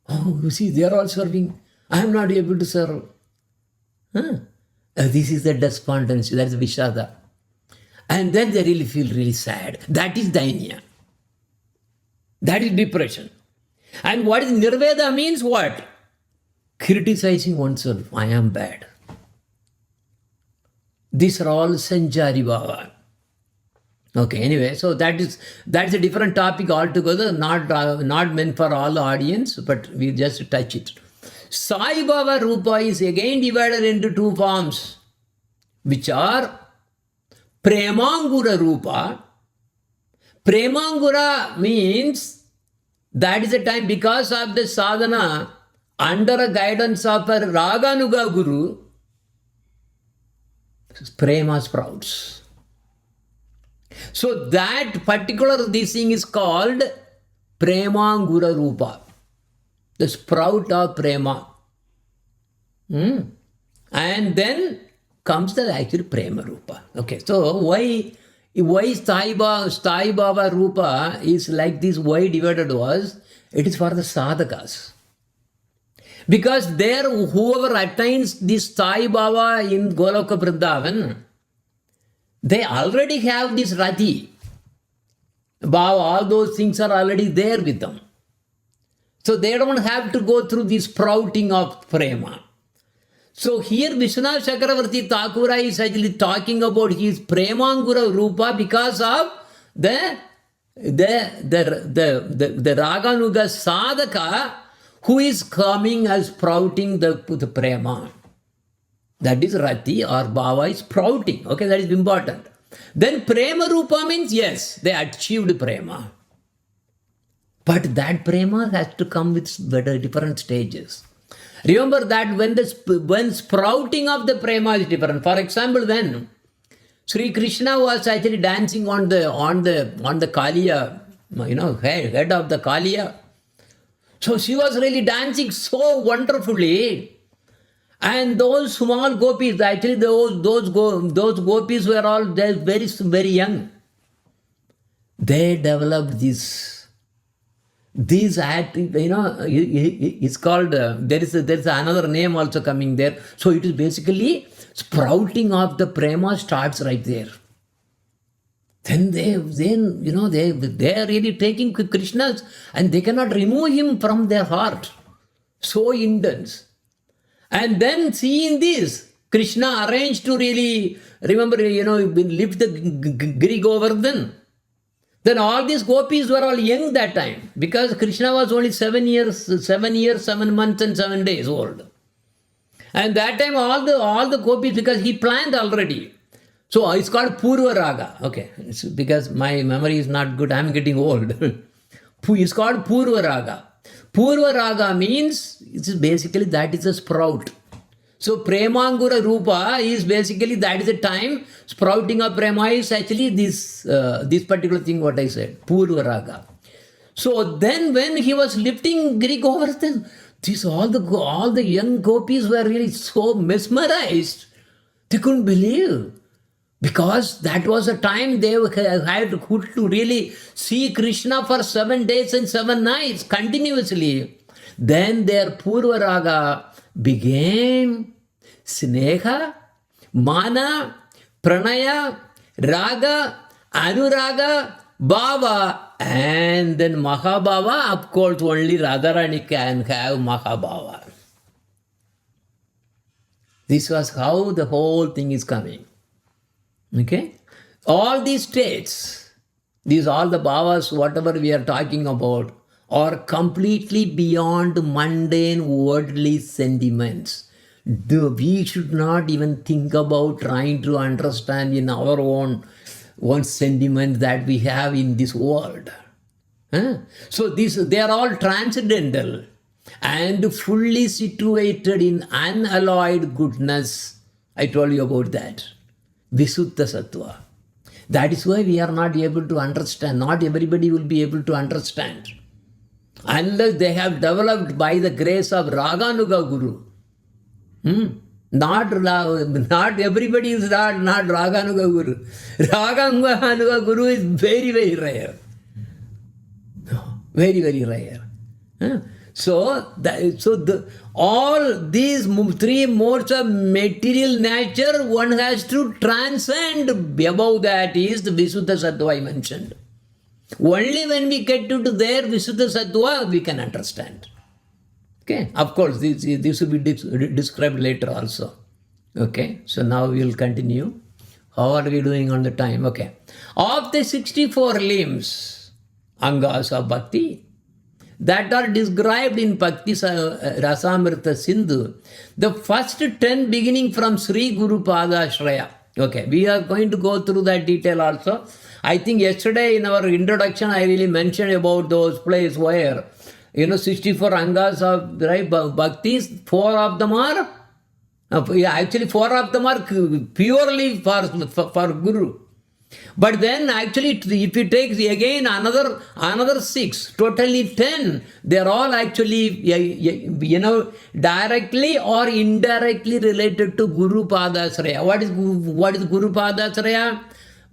Oh, you see, they are all serving. I am not able to serve. This is the despondency. That is Vishada. And then they really feel really sad. That is Dainya. That is depression. And what is Nirveda means what? Criticizing oneself. I am bad. These are all Sanjari Bhava. Okay, anyway, so that's a different topic altogether, not meant for all the audience, but we just touch it. Sai Baba Rupa is again divided into two forms, which are Premangura Rupa. Premangura means that is the time because of the sadhana, under a guidance of a Raganuga Guru, Prema sprouts. So that particular this thing is called Premangura Rupa, the sprout of Prema. And then comes the actual Prema Rupa. Okay, so why Why Sai Baba Rupa is like this, why divided was, it is for the sadhakas. Because there, whoever attains this Sai Baba in Goloka Vrindavan, they already have this Rati. Baba, all those things are already there with them. So they don't have to go through this sprouting of prema. So here Vishwanath Chakravarti Thakura is actually talking about his Premangura Rupa because of the Raganuga Sadhaka who is coming as sprouting the Prema. That is Rati or Baba is sprouting. Okay, that is important. Then Prema Rupa means yes, they achieved Prema. But that Prema has to come with different stages. Remember that when sprouting of the prema is different. For example, when Sri Krishna was actually dancing on the Kaliya, head of the Kaliya. So she was really dancing so wonderfully. And those small gopis, actually those gopis were all very, very young. They developed this. These it's called, there is another name also coming there. So it is basically sprouting of the prema starts right there. Then they are really taking Krishna's and they cannot remove him from their heart. So intense. And then seeing this, Krishna arranged to really, remember, lift the Giri Govardhan. Then all these gopis were all young that time because Krishna was only 7 years, 7 months and 7 days old. And that time all the gopis, because he planned already. So it's called Purva Raga. Okay, it's because my memory is not good, I'm getting old. It's called Purva Raga. Purva Raga means, it's basically that is a sprout. So Premangura Rupa is basically, that is the time, sprouting of Prema is actually this particular thing what I said, Purva Raga. So then when he was lifting Giri Govardhan, all the young gopis were really so mesmerized, they couldn't believe. Because that was a time they had to really see Krishna for 7 days and 7 nights continuously. Then their Purva Raga became Sneha, Mana, Pranaya, Raga, Anuraga, Bhava, and then Mahabhava. Of course, only Radharani can have Mahabhava. This was how the whole thing is coming. Okay? All these states, all the bhavas, whatever we are talking about, are completely beyond mundane worldly sentiments. We should not even think about trying to understand in our own sentiment that we have in this world. So they are all transcendental and fully situated in unalloyed goodness. I told you about that. Visuddha Sattva. That is why we are not able to understand. Not everybody will be able to understand. Unless they have developed by the grace of Raganuga Guru. Not everybody is not Raganuga Guru. Raganuga Guru is very, very rare. No, very, very rare. All these 3 modes of material nature, one has to transcend. Above that is the Visuddha Sattva I mentioned. Only when we get to their Visuddha Sattva, we can understand. Okay, of course, this will be described later also. Okay, so now we will continue. How are we doing on the time? Okay, of the 64 limbs, Angas of Bhakti, that are described in Bhakti Rasamrta Sindhu, the first 10 beginning from Sri Guru Pada Shraya. Okay, we are going to go through that detail also. I think yesterday in our introduction, I really mentioned about those places where, 64 Angas of Bhaktis, 4 of them are, actually 4 of them are purely for Guru. But then actually, if you take again another 6, totally 10, they're all actually, directly or indirectly related to Guru Padasraya. What is Guru Padasraya?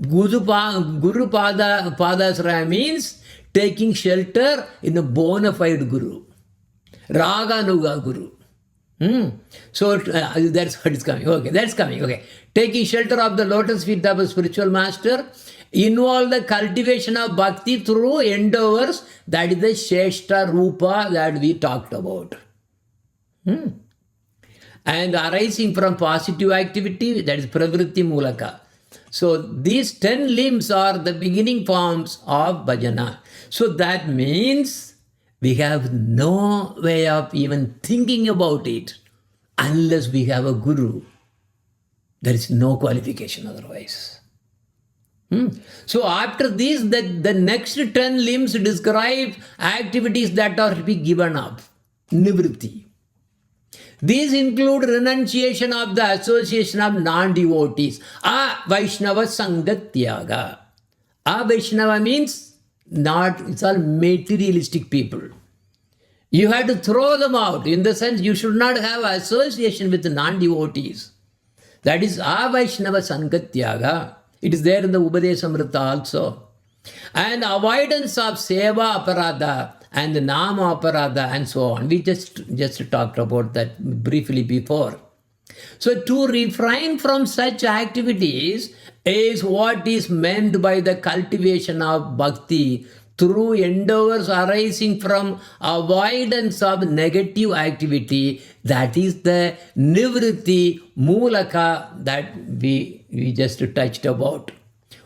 Guru Padasraya means taking shelter in a bona fide Guru. Raganuga Guru. So that's what is coming. Okay, that's coming. Okay. Taking shelter of the lotus feet of a spiritual master involve the cultivation of bhakti through endeavors. That is the Sheshta Rupa that we talked about. And arising from positive activity, that is Pravritti Mulaka. So these 10 limbs are the beginning forms of bhajana. So that means we have no way of even thinking about it unless we have a guru. There is no qualification otherwise. So after this, the next 10 limbs describe activities that are to be given up. Nivritti. These include renunciation of the association of non-devotees. Vaishnava Sangatyaga. Vaishnava means it's all materialistic people. You have to throw them out. In the sense, you should not have association with the non-devotees. That is Vaishnava Sangatyaga. It is there in the Rasamrta also. And avoidance of Seva Aparadha and the Nama Aparadha and so on. We just talked about that briefly before. So to refrain from such activities is what is meant by the cultivation of bhakti through endeavors arising from avoidance of negative activity. That is the nivritti mulaka that we just touched about.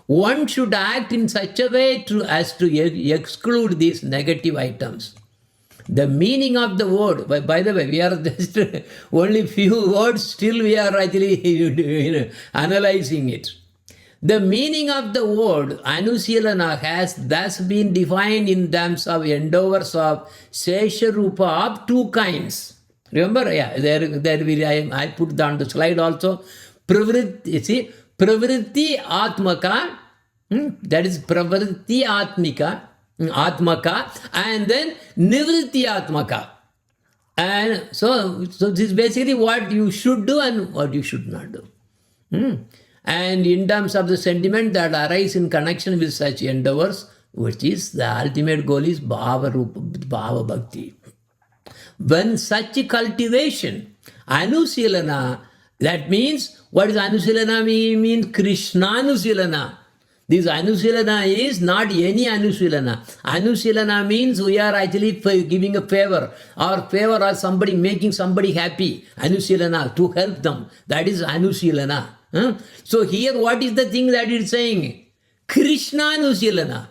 One should act in such a way as to exclude these negative items. The meaning of the word, by the way, we are just only few words, still we are actually analyzing it. The meaning of the word Anusilana has thus been defined in terms of endeavors of Sesharupa of two kinds. Remember, I put down the slide also. Pravritti Atmaka, that is Pravritti Atmaka, and then Nivritti Atmaka. And so this is basically what you should do and what you should not do. And in terms of the sentiment that arise in connection with such endeavors, which is the ultimate goal is Bhava Bhakti. When such cultivation, Anusilana, that means, what is Anusilana mean? Krishna Anusilana. This Anusilana is not any Anusilana. Anusilana means we are actually giving a favor or somebody making somebody happy. Anusilana, to help them. That is Anusilana. So here what is the thing that it's saying? Krishna Anusilana.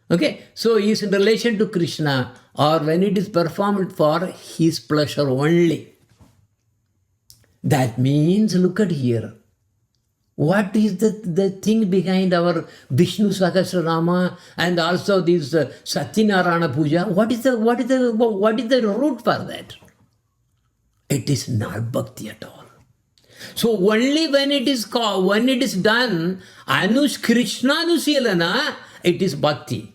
Okay, so he is in relation to Krishna, or when it is performed for his pleasure only. That means, look at here. What is the thing behind our Vishnu Sahasranama and also this Satyanarayana Puja? What is the root for that? It is not bhakti at all. So only when it is done, Krishna Anusilana, it is bhakti.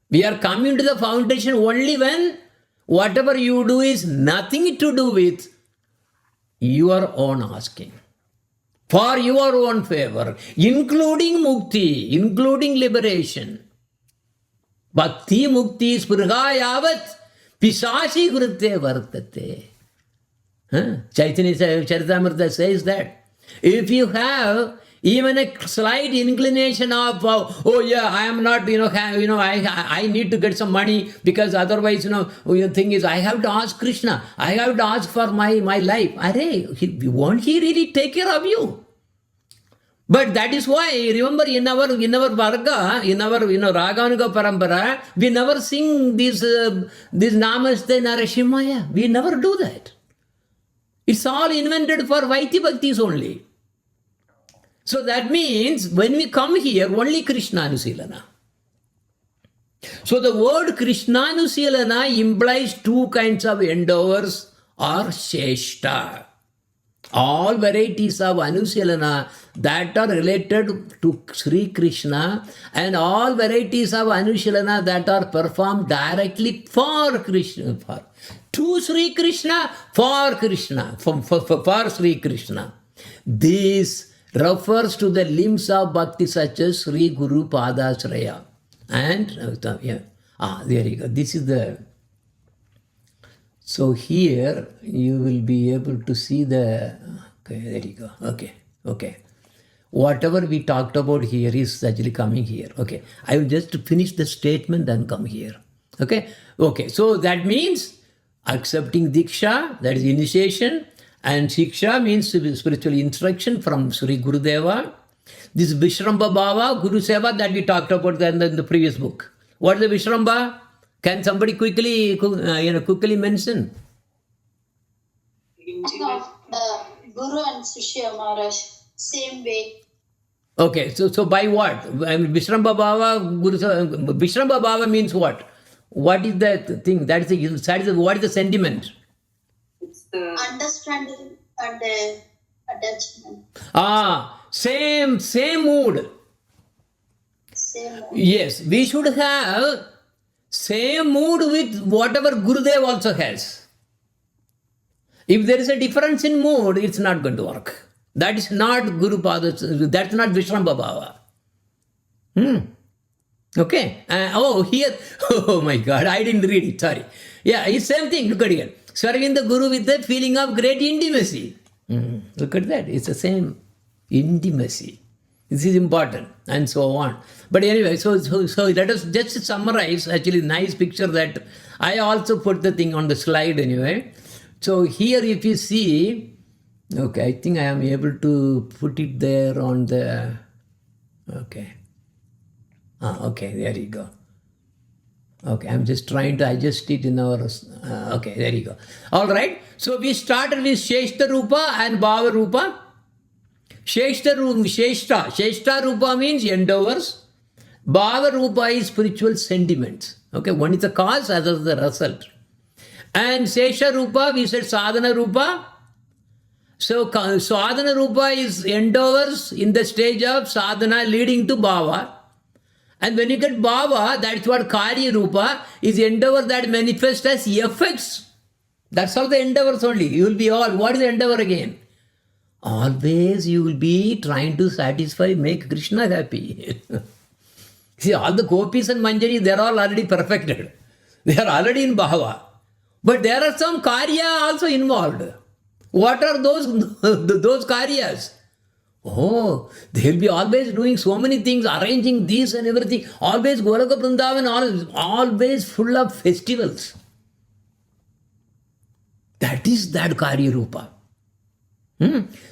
We are coming to the foundation only when whatever you do is nothing to do with your own asking. For your own favor, including mukti, including liberation. Bhakti mukti spurga yavat pisashi krute vartate. Chaitanya Charitamrita says that. If you have even a slight inclination of, I am not, I need to get some money because otherwise, the thing is, I have to ask Krishna, I have to ask for my life. Won't he really take care of you? But that is why, remember, in our Varga, in our Raganuga Parampara, we never sing these Namaste Narashimaya. We never do that. It's all invented for Vaiti Bhaktis only. So that means when we come here, only Krishna Anusilana. So the word Krishna Anusilana implies two kinds of endeavors or Sheshta. All varieties of Anusilana that are related to Sri Krishna and all varieties of Anusilana that are performed directly for Krishna, to Sri Krishna, for Krishna, for Sri Krishna. These refers to the limbs of bhakti such as Sri Guru Padasraya. And, there you go. This is the... So here you will be able to see the... Okay, there you go. Okay. Whatever we talked about here is actually coming here. Okay, I will just finish the statement and come here. Okay, so that means accepting Diksha, that is initiation, and Shiksha means spiritual instruction from Sri Gurudeva. This Vishramba Bhava, Guru Seva that we talked about in the previous book. What is the Vishramba? Can somebody quickly mention? Guru and Shishya Maharaj, same way. Okay, so by what? Vishramba Bhava, Vishramba Bhava means what? What is that thing? What is the sentiment? It's the understanding and attachment. Same mood. Same mood. Yes, we should have same mood with whatever Gurudev also has. If there is a difference in mood, it's not going to work. That is not Guru Pada, that's not Vishramba Bhava. Okay. Here, oh my God, I didn't read it, sorry. Yeah, it's same thing, look at here. Serving the Guru with the feeling of great intimacy. Look at that, it's the same intimacy. This is important, and so on. But anyway, so let us just summarize, actually nice picture that I also put the thing on the slide anyway. So here if you see, okay, I think I am able to put it there on the, okay. Okay, there you go. Okay, I'm just trying to adjust it in our, okay, there you go. All right, so we started with Sheshta Rupa and Bhava Rupa. Sheshta Rupa means endeavors. Bhava Rupa is spiritual sentiments. Okay, one is the cause, other is the result. And Shesha Rupa, we said Sadhana Rupa. So Sadhana Rupa is endeavors in the stage of sadhana leading to Bhava. And when you get Bhava, that's what Karya Rupa is, endeavor that manifests as effects. That's all the endeavors only. You will be all, what is the endeavor again? Always you will be trying to satisfy, make Krishna happy. See, all the gopis and manjari, they are all already perfected. They are already in Bhava. But there are some Karya also involved. What are those Karyas? Oh, they'll be always doing so many things, arranging this and everything. Always Golaka Vrindavan, always full of festivals. That is that Karya Rupa.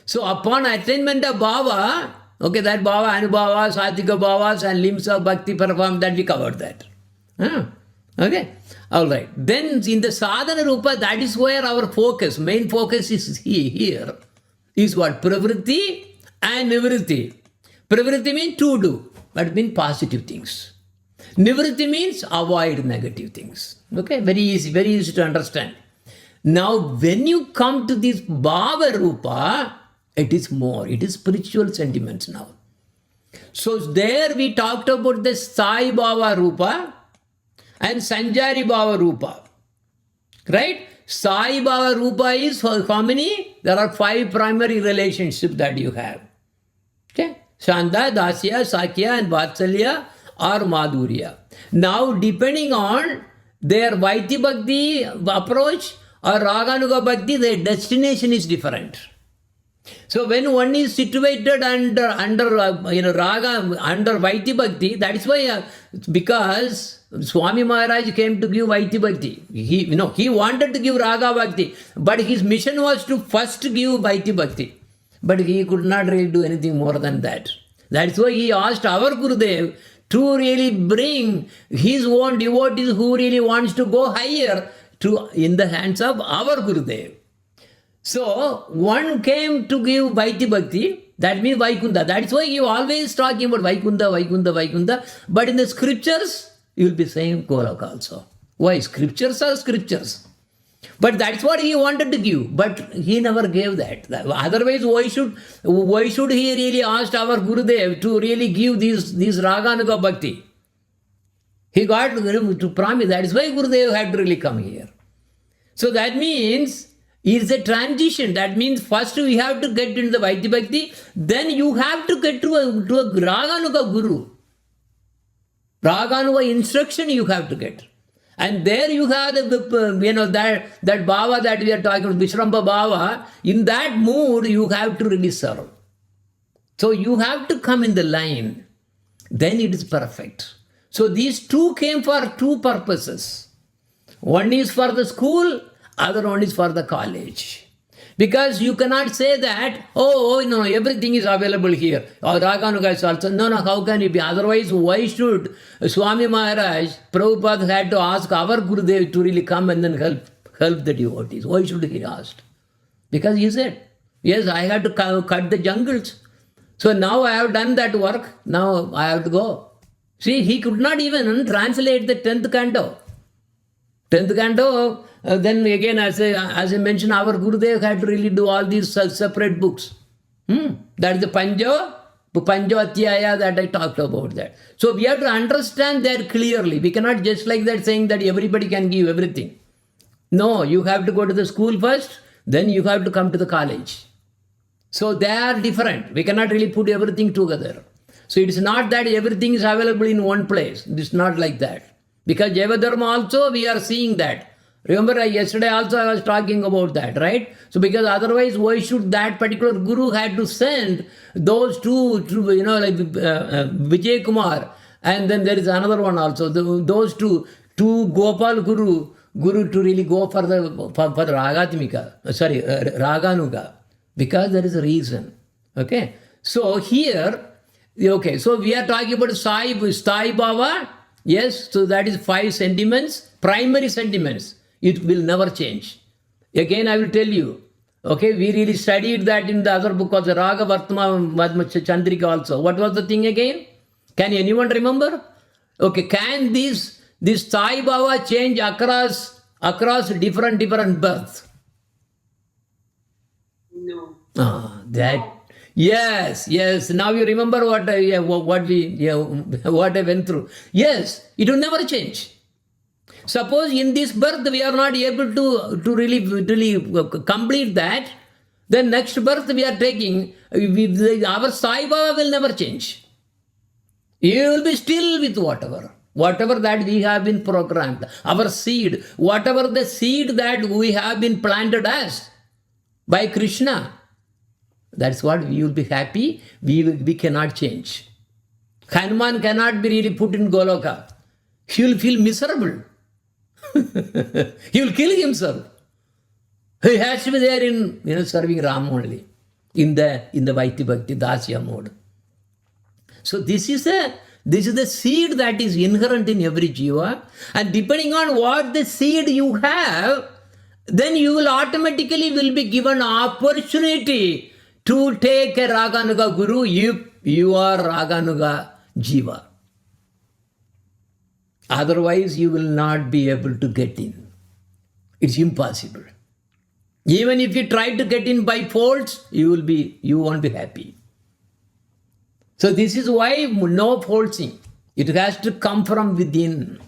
So upon attainment of Bhava, okay, that Bhava, Anubhava, Satvika Bhavas and limbs of Bhakti perform, that we covered that. Okay, all right. Then in the Sadhana Rupa, that is where our focus, main focus is here, is what? Pravritti and Nivritti. Pravritti means to do, but means positive things. Nivritti means avoid negative things. Okay, very easy to understand. Now, when you come to this Bhava Rupa, it is more, it is spiritual sentiments now. So there we talked about the Sai Bhava Rupa and Sanjari Bhava Rupa. Right? Sai Bhava Rupa is how many? There are 5 primary relationships that you have. Okay? Shanda, Dasya, Sakya and Vatsalya or Madhurya. Now, depending on their Vaiti Bhakti approach or Raganuga Bhakti, their destination is different. So when one is situated under Raga, under Vaiti Bhakti, that is why, because Swami Maharaj came to give Vaiti Bhakti. He wanted to give Raga Bhakti, but his mission was to first give Vaiti Bhakti. But he could not really do anything more than that. That's why he asked our Gurudev to really bring his own devotees who really wants to go higher in the hands of our Gurudev. So, one came to give Vaiti Bhakti, that means Vaikunta. That's why you always talking about Vaikunta. But in the scriptures, you will be saying Golaka also. Why? Scriptures are scriptures. But that's what he wanted to give. But he never gave that. Otherwise, why should he really ask our Gurudev to really give these Raganuga Bhakti? He got to promise. That is why Gurudev had to really come here. So that means It's a transition. That means first we have to get into the Vaidya Bhakti, then you have to get to a Raganuga Guru. Raganuga instruction you have to get. And there you have that Bhava that we are talking about, Vishramba Bhava. In that mood, you have to really serve. So you have to come in the line. Then it is perfect. So these two came for two purposes. One is for the school, other one is for the college. Because you cannot say that, no, everything is available here. Or Raganuga is also, no, how can it be? Otherwise, why should Swami Maharaj, Prabhupada had to ask our Gurudev to really come and then help the devotees? Why should he ask? Because he said, yes, I have to cut the jungles. So now I have done that work, now I have to go. See, he could not even translate the 10th canto. 10th canto, then again, as I mentioned, our Gurudev had to really do all these separate books. That is the Panjo Atyaya that I talked about that. So we have to understand that clearly. We cannot just like that saying that everybody can give everything. No, you have to go to the school first, then you have to come to the college. So they are different. We cannot really put everything together. So it is not that everything is available in one place. It is not like that. Because Jaiva Dharma also, we are seeing that. Remember, yesterday also I was talking about that, right? So because otherwise, why should that particular guru had to send those two, like Vijay Kumar, and then there is another one also, those two Gopal Guru to really go for the Raganuga, because there is a reason. Okay, so here, so we are talking about Sai Bhava. Yes, so that is 5 sentiments, primary sentiments. It will never change. Again, I will tell you. Okay, we really studied that in the other book of the Raga Vartma Chandrika also. What was the thing again? Can anyone remember? Okay, can this Sai Bhava change across different births? No. Yes. Now you remember what I went through. Yes, it will never change. Suppose in this birth we are not able to really complete that, then next birth we are taking, our Sai Bhava will never change. You will be still with whatever that we have been programmed, our seed, whatever the seed that we have been planted as by Krishna. That's what we will be happy. We cannot change. Hanuman cannot be really put in Goloka. He will feel miserable. He will kill himself. He has to be there in serving Ram only, in the Vaidya Bhakti Dasya mode. So this is the seed that is inherent in every jiva, and depending on what the seed you have, then you will automatically be given opportunity to take a Raganuga Guru if you are Raganuga Jiva. Otherwise, you will not be able to get in. It's impossible. Even if you try to get in by faults, you won't be happy. So this is why no faulting. It has to come from within.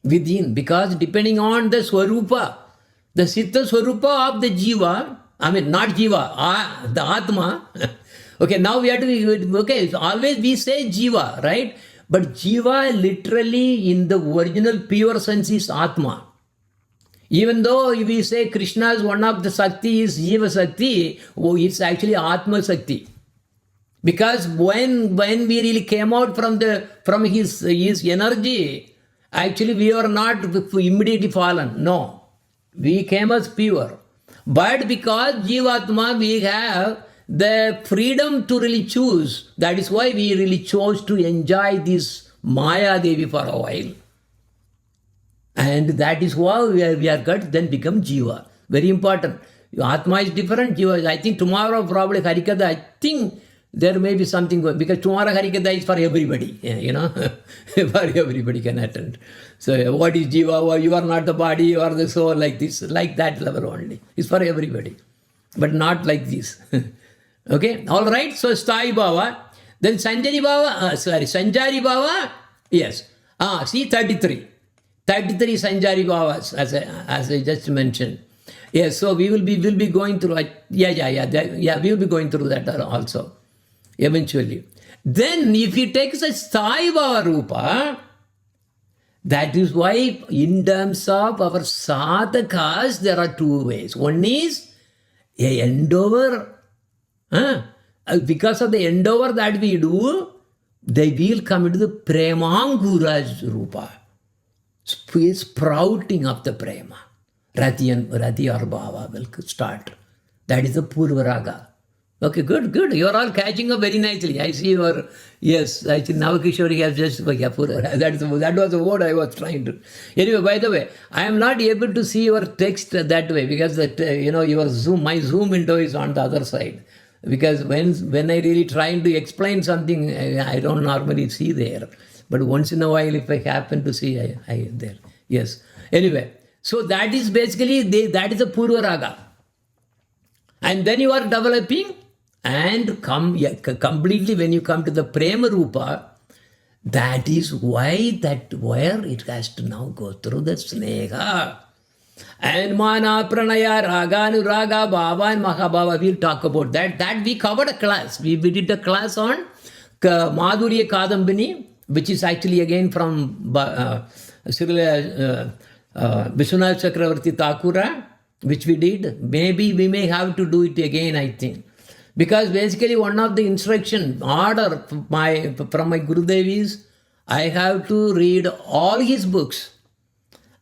Because depending on the Swarupa, the Siddha Swarupa of the Jiva, not Jiva, the Atma. Okay, now we have to, so always we say Jiva, right? But Jiva literally in the original pure sense is Atma. Even though we say Krishna is one of the Sakti is Jiva Sakti, it's actually Atma Sakti. Because when we really came out from his energy, actually we were not immediately fallen. No, we came as pure. But because Jivatma, we have the freedom to really choose. That is why we really chose to enjoy this Maya Devi for a while. And that is why we are got then become Jiva. Very important. Atma is different, Jiva. I think tomorrow probably Harikatha, I think there may be something going, because tomorrow Harikatha is for everybody, for everybody can attend. So what is Jiva? You are not the body, you are the soul, like this, like that level only. It's for everybody, but not like this. Okay, all right. So Sthai Bhava, then Sanjari Bhava, yes. See 33 Sanjari Bhavas, as I just mentioned. Yes, so we will be going through. We will be going through that also, eventually. Then, if he takes a Sthaiva Rupa, that is why, in terms of our sadhakas, there are two ways. One is a endeavor. Because of the endeavor that we do, they will come into the Premangura's Rupa, sprouting of the Prema. Rati or Bhava will start. That is the Purva Raga. Okay, good. You are all catching up very nicely. I see your, yes, I see Navakishori has just, that was the word I was trying to. Anyway, by the way, I am not able to see your text that way because your Zoom, my Zoom window is on the other side. Because when I really trying to explain something, I don't normally see there. But once in a while, if I happen to see, I there. Yes. Anyway, so that is basically, that is a Purva Raga. And then you are developing and completely when you come to the Prema Rupa, that is where it has to now go through the Sneha. And Mana, Pranaya, Raga, Anuraga, Bhava and Mahabhava, we'll talk about that. That we covered a class. We did a class on Madhurya Kadambini, which is actually again from Vishwanath Chakravarti Thakura, which we did. Maybe we may have to do it again, I think. Because basically one of the instruction order from my Gurudev is, I have to read all his books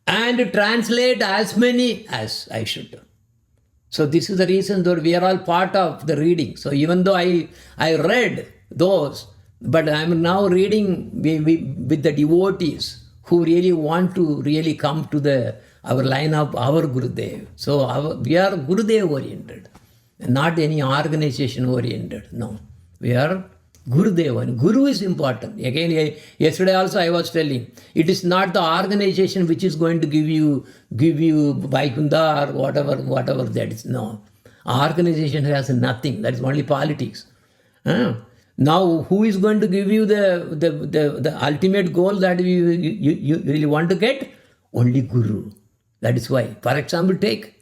and translate as many as I should. So this is the reason that we are all part of the reading. So even though I read those, but I am now reading with the devotees who really want to really come to our line of our Gurudev. So we are Gurudev oriented, not any organization oriented. No, we are Gurudev. Guru is important. Again, yesterday also I was telling, it is not the organization which is going to give you Vaikunda or whatever that is. No, organization has nothing. That is only politics. Now, who is going to give you the ultimate goal that you really want to get? Only Guru. That is why. For example, take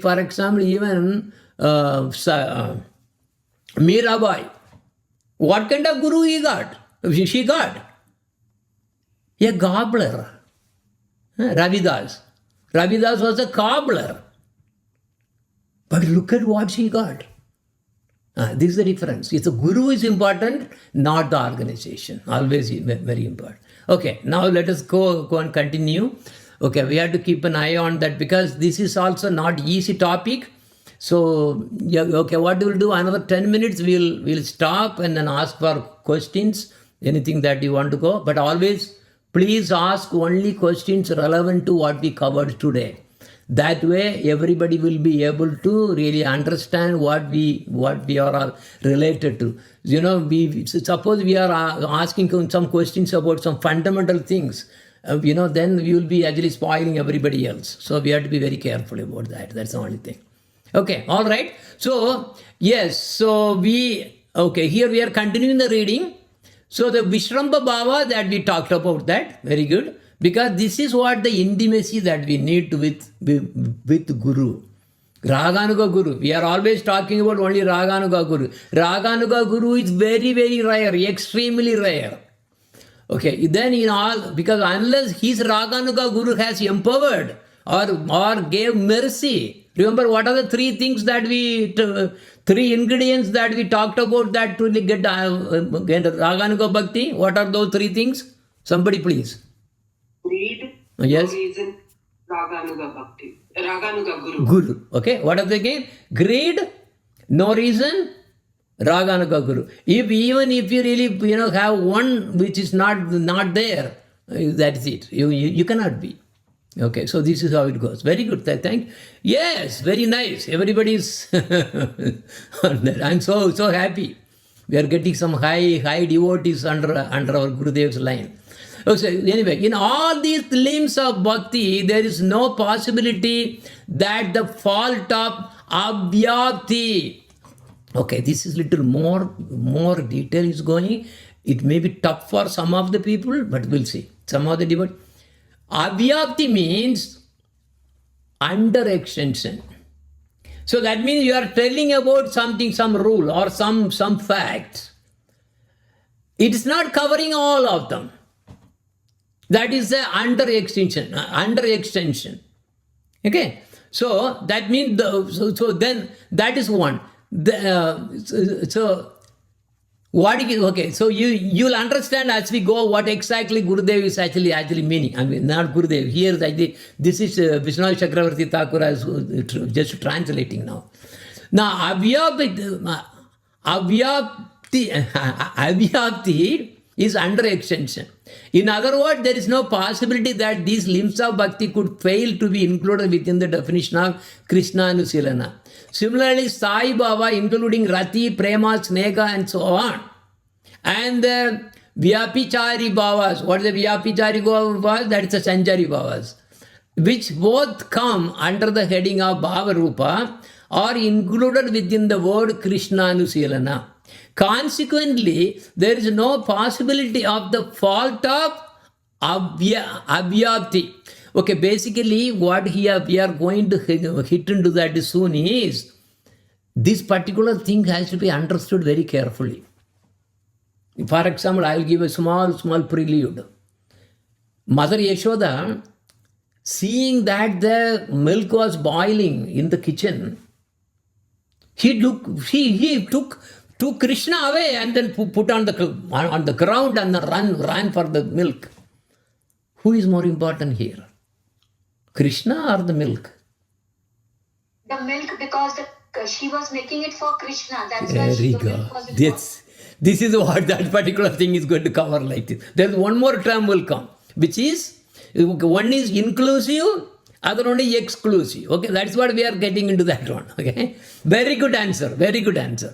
for example even Mirabai. What kind of guru he got? She got a gobbler. Ravidas was a cobbler. But look at what she got. This is the difference. It's a guru is important, not the organization. Always very important. Okay, now let us go and continue. Okay, we have to keep an eye on that because this is also not easy topic. So, okay, what we'll do, another 10 minutes, we'll stop and then ask for questions, anything that you want to go. But always, please ask only questions relevant to what we covered today. That way, everybody will be able to really understand what we are all related to. Suppose we are asking some questions about some fundamental things, then we will be actually spoiling everybody else. So we have to be very careful about that. That's the only thing. Okay, all right. So, yes, here we are continuing the reading. So, the Vishrambha Bhava that we talked about that, very good. Because this is what the intimacy that we need with Guru. Raganuga Guru. We are always talking about only Raganuga Guru. Raganuga Guru is very, very rare, extremely rare. Okay, then because unless his Raganuga Guru has empowered or gave mercy. Remember, what are the three ingredients that we talked about that to get Raganuga Bhakti? What are those three things? Somebody please. Greed, yes. No reason, Raganuga Bhakti. Raganuga Guru. Guru. Okay, what are they again? Greed, no reason, Raganuga Guru. Even if you really have one which is not there, that's it. You cannot be. Okay, so this is how it goes. Very good. Thank you. Yes, very nice. Everybody is on that. I'm so happy. We are getting some high devotees under our Gurudev's line. Okay, anyway, in all these limbs of bhakti, there is no possibility that the fault of abhyapti. Okay, this is little more detail is going. It may be tough for some of the people, but we'll see. Some of the devotees. Abhyapti means under extension. So that means you are telling about something, some rule or some fact. It is not covering all of them. That is the under extension. Okay. So that means so then that is one. So what is okay? So you'll understand as we go what exactly Gurudev is actually meaning. I mean, not Gurudev. Here is actually this is Vishnu Chakravarti Thakur as just translating now. Now Abhyapti is under extension. In other words, there is no possibility that these limbs of bhakti could fail to be included within the definition of Krishna Anusilana. Similarly, Sai Baba, including Rati, Prema, Snega, and so on. And the Vyapichari Bhavas, what is the Vyapichari Bhavas? That is the Sanchari Bhavas, which both come under the heading of Bhava Rupa, are included within the word Krishna Anusilana. Consequently, there is no possibility of the fault of Abhyapti. Okay, basically what here we are going to hit into that soon is this particular thing has to be understood very carefully. For example, I will give a small prelude. Mother Yashoda, seeing that the milk was boiling in the kitchen, he took Krishna away and then put on the ground and ran for the milk. Who is more important here? Krishna or the milk? The milk, because she was making it for Krishna. That's There why we the go. milk was important. This is what that particular thing is going to cover like this. Then one more term will come, which is, one is inclusive, other one is exclusive. Okay, that's what we are getting into that one. Okay, very good answer.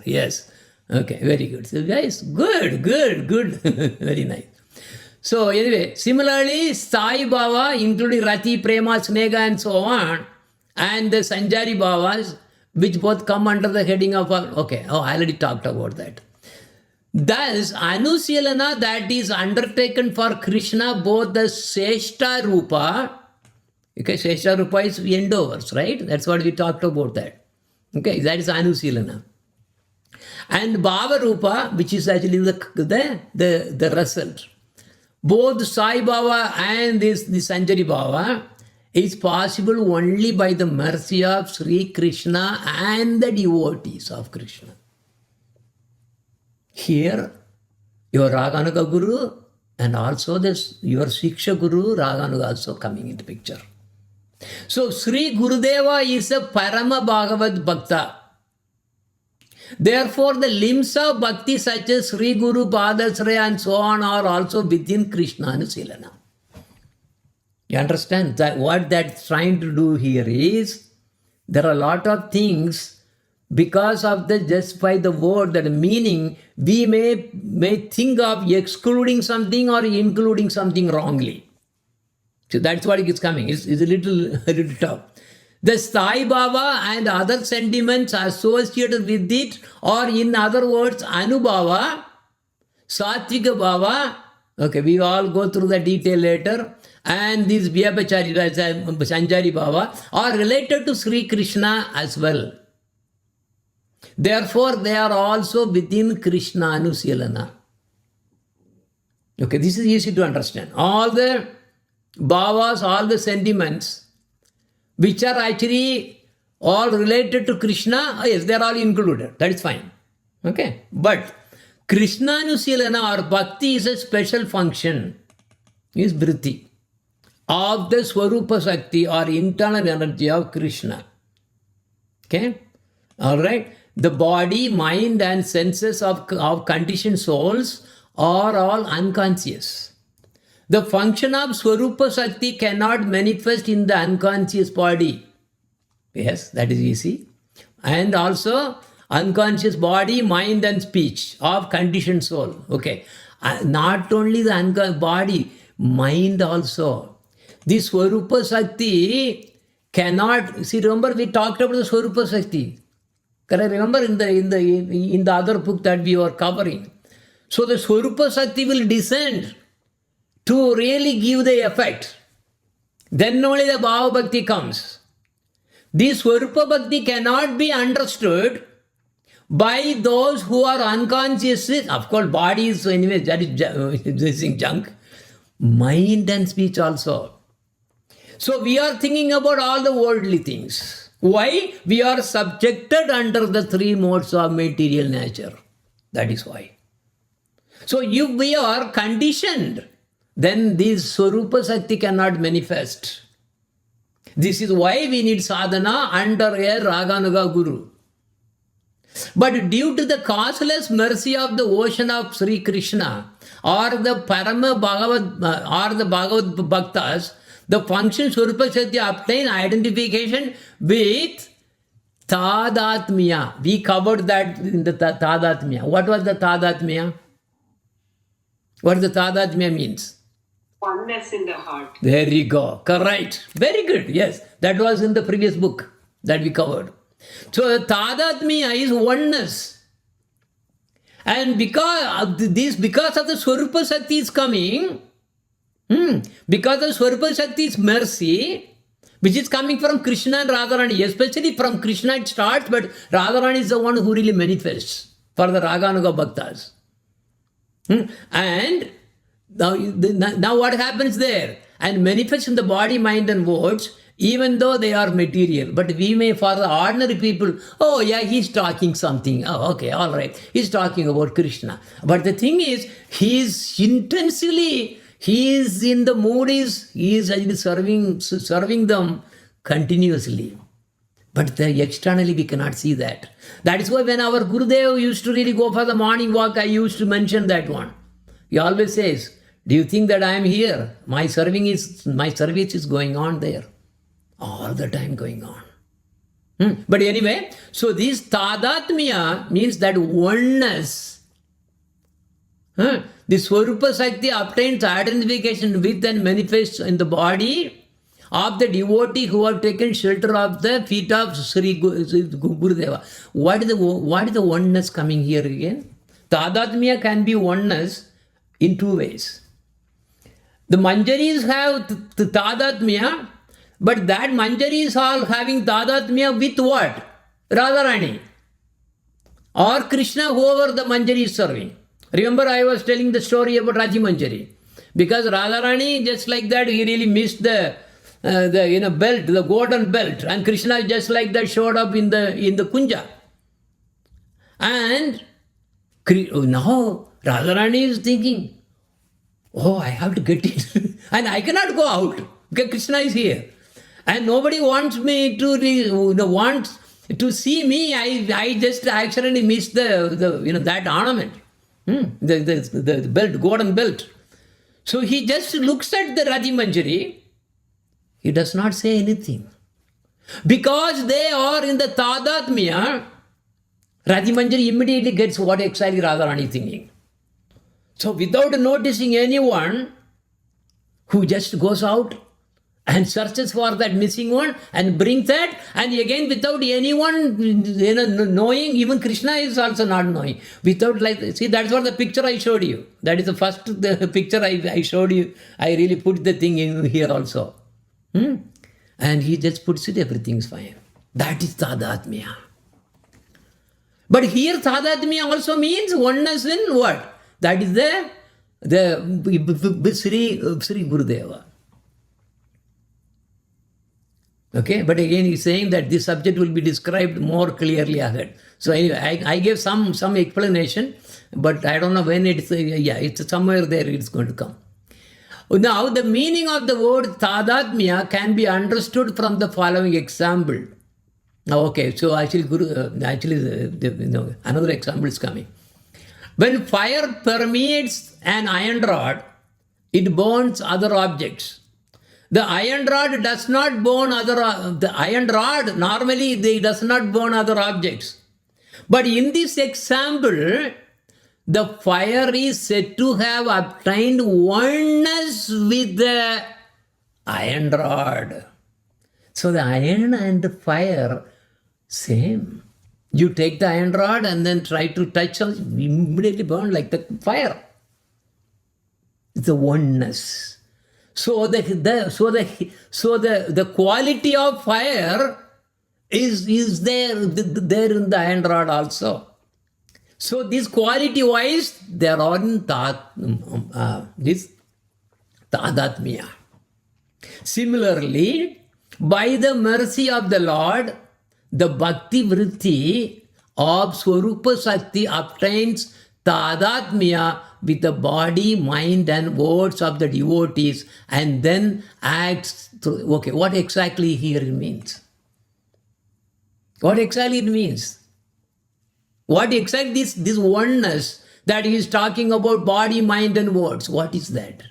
Yes. Okay, very good. So guys, good. Very nice. So anyway, similarly, Sai Bhava, including Rati, Prema, Snega, and so on, and the Sanchari Bhavas, which both come under the heading of, I already talked about that. Thus, Anusilana, that is undertaken for Krishna, both the Seshta Rupa, okay, Seshta Rupa is endovers, right? That's what we talked about that. Okay, that is Anusilana. And Bhava Rupa, which is actually the result. Both Sai Bhava and the Sanchari Bhava is possible only by the mercy of Sri Krishna and the devotees of Krishna. Here, your Raganuga Guru and also your Shiksha Guru, Raganuga also coming into picture. So, Sri Gurudeva is a Parama Bhagavad Bhakta. Therefore, the limbs of bhakti such as Sri Guru, Padasraya and so on are also within Krishna Anusilana. You understand that what that's trying to do here is, there are a lot of things because of just by the word, that meaning, we may think of excluding something or including something wrongly. So that's what is coming. It's a little tough. The Sai Bhava and other sentiments associated with it, or in other words, Anubhava, Satvika Bhava, okay, we all go through the detail later, and these Vyabhachari, Sanchari Bhava are related to Sri Krishna as well. Therefore, they are also within Krishna Anusilana. Okay, this is easy to understand. All the bhavas, all the sentiments, which are actually all related to Krishna, yes, they are all included. That is fine. Okay, but Krishna Anusilana or Bhakti is a special function, is Vritti, of the Swarupa Shakti or internal energy of Krishna. Okay, all right. The body, mind and senses of conditioned souls are all unconscious. The function of Swarupa Shakti cannot manifest in the unconscious body. Yes, that is easy. And also unconscious body, mind and speech of conditioned soul. Okay. Not only the body, mind also. This Swarupa Shakti cannot, see, remember we talked about the Swarupa Shakti. Can I remember in the other book that we were covering? So the Swarupa Shakti will descend to really give the effect. Then only the Bhava Bhakti comes. This Swarupa Bhakti cannot be understood by those who are unconscious. Of course, body is, anyway, that is junk. Mind and speech also. So we are thinking about all the worldly things. Why? We are subjected under the three modes of material nature. That is why. So if we are conditioned, then this Swarupa Shakti cannot manifest. This is why we need sadhana under a Raganuga Guru. But due to the causeless mercy of the ocean of Sri Krishna or the Parama Bhagavad or the Bhagavad Bhaktas, the function Swarupa Shakti obtain identification with Tadatmya. We covered that in the Tadatmya. What was the Tadatmya? What the Tadatmya means? Oneness in the heart. There you go. Correct. Very good. Yes. That was in the previous book that we covered. So Tadatmya is oneness. And because of the Swarupa Shakti is coming, because of Swarupa Shakti's mercy, which is coming from Krishna and Radharani, especially from Krishna it starts, but Radharani is the one who really manifests for the Raganuga Bhaktas. And now what happens there? And manifests in the body, mind and words, even though they are material. But we may, for the ordinary people, oh yeah, he's talking something. Oh, okay, all right. He's talking about Krishna. But the thing is, he is in the mood, he is actually serving them continuously. But externally we cannot see that. That is why when our Gurudev used to really go for the morning walk, I used to mention that one. He always says, do you think that I am here? My service is going on there. All the time going on. But anyway, so this Tadatmya means that oneness. The Swarupa Shakti obtains identification with and manifests in the body of the devotee who have taken shelter of the feet of Sri Gurudeva. What is the oneness coming here again? Tadatmya can be oneness in two ways. The Manjaris have the Tadatmya, but that Manjari is all having Tadatmya with what? Radharani or Krishna, whoever the Manjari is serving. Remember I was telling the story about Raji Manjari. Because Radharani, just like that, he really missed the belt, the golden belt. And Krishna just like that showed up in the Kunja. And now Radharani is thinking, oh, I have to get it. And I cannot go out because Krishna is here. And nobody wants me to see me. I just actually missed that ornament. The belt, golden belt. So he just looks at the Raji Manjari. He does not say anything. Because they are in the Tadatmya, Raji Manjari immediately gets what exactly Radharani is thinking. So without noticing anyone, who just goes out and searches for that missing one and brings that, and again without anyone knowing, even Krishna is also not knowing. See, that's what the picture I showed you. That is the picture I showed you. I really put the thing in here also. And he just puts it, everything's fine. That is Tadatmya. But here Tadatmya also means oneness in what? That is the Sri Gurudeva. Okay, but again he's saying that this subject will be described more clearly ahead. So anyway, I gave some explanation, but I don't know when it's somewhere there it's going to come. Now the meaning of the word Tadatmya can be understood from the following example. Okay, so another example is coming. When fire permeates an iron rod, it burns other objects. The iron rod does not burn normally does not burn other objects. But in this example, the fire is said to have obtained oneness with the iron rod. So the iron and the fire, same. You take the iron rod and then try to touch something, immediately burn like the fire. It's the oneness. So the quality of fire is there in the hand rod also. So this quality-wise, they are all in this tadatmya. Similarly, by the mercy of the Lord, the bhakti vritti of Swarupa Shakti obtains tadatmya with the body, mind and words of the devotees and then acts through. Okay, what exactly here it means? What exactly it means? What exactly this oneness that he is talking about, body, mind and words, what is that?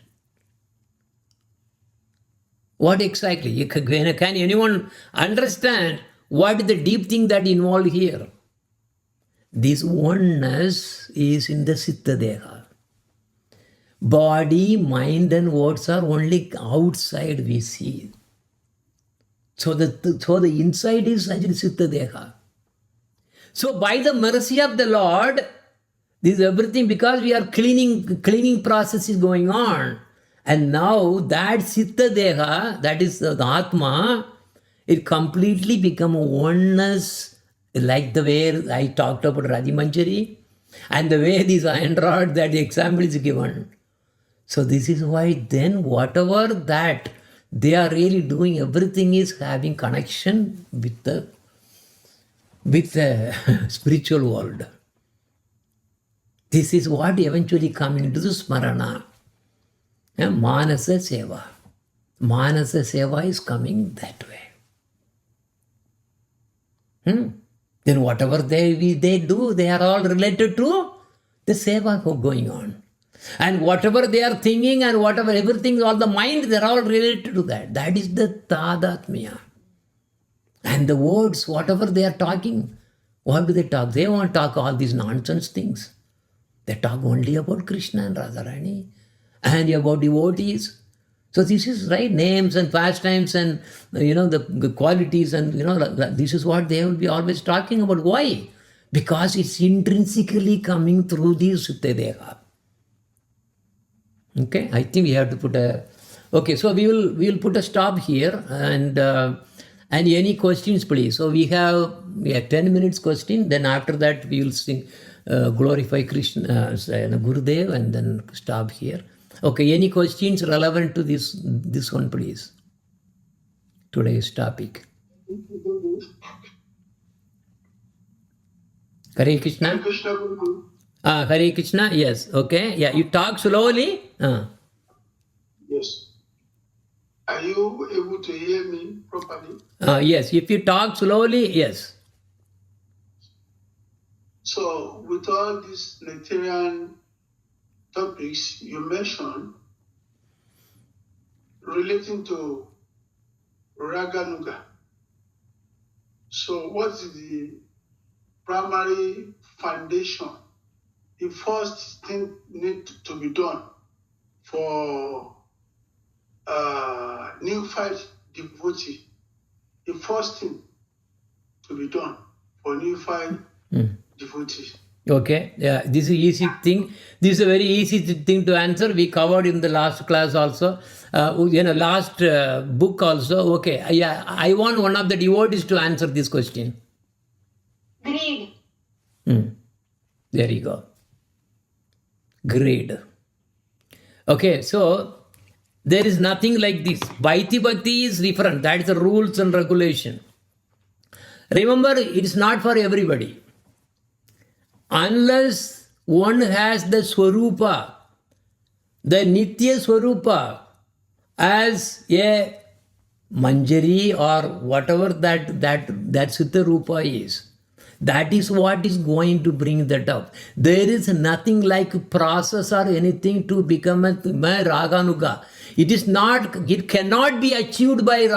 What exactly? Can anyone understand what is the deep thing that involved here? This oneness is in the Siddha Deha. Body, mind and words are only outside we see. So the inside is actually Siddha Deha. So by the mercy of the Lord, this is everything because we are cleaning process is going on. And now that Siddha Deha, that is the Atma, it completely become a oneness, like the way I talked about Rajimanjari and the way this iron rod, that example is given. So this is why then whatever that they are really doing, everything is having connection with the spiritual world. This is what eventually comes into the smarana. Manasa Seva. Manasa Seva is coming that way. Then whatever they do, they are all related to the Seva going on. And whatever they are thinking and whatever everything, all the mind, they are all related to that. That is the Tadatmya. And the words, whatever they are talking, what do they talk? They won't talk all these nonsense things. They talk only about Krishna and Radharani and about devotees. So this is right, names and pastimes and the qualities and this is what they will be always talking about. Why? Because it's intrinsically coming through the Siddha Deha. Okay, I think we have to put a. Okay, so we will put a stop here and any questions, please. So we have 10 minutes question. Then after that we will sing glorify Krishna, Gurudev, and then stop here. Okay, any questions relevant to this one, please? Today's topic. Hare Krishna. Hare Krishna. Yes. Okay. Yeah. You talk slowly. Yes. Are you able to hear me properly? Yes. If you talk slowly, yes. So, with all these Nectarian topics you mentioned relating to Raganuga, so what is the primary foundation, the first thing need to be done for neophyte devotee? The first thing to be done for neophyte devotee. Okay, yeah, this is easy thing. This is a very easy thing to answer. We covered in the last class also, last book also. Okay, yeah, I want one of the devotees to answer this question. Greed. There you go. Greed. Okay, so there is nothing like this. Vaiti Bhakti is different. That is the rules and regulation. Remember, it is not for everybody. Unless one has the Swarupa, the Nitya Swarupa, as a Manjari or whatever that Siddha Rupa is, that is what is going to bring that up. There is nothing like process or anything to become a Raganuga. It is not. It cannot be achieved by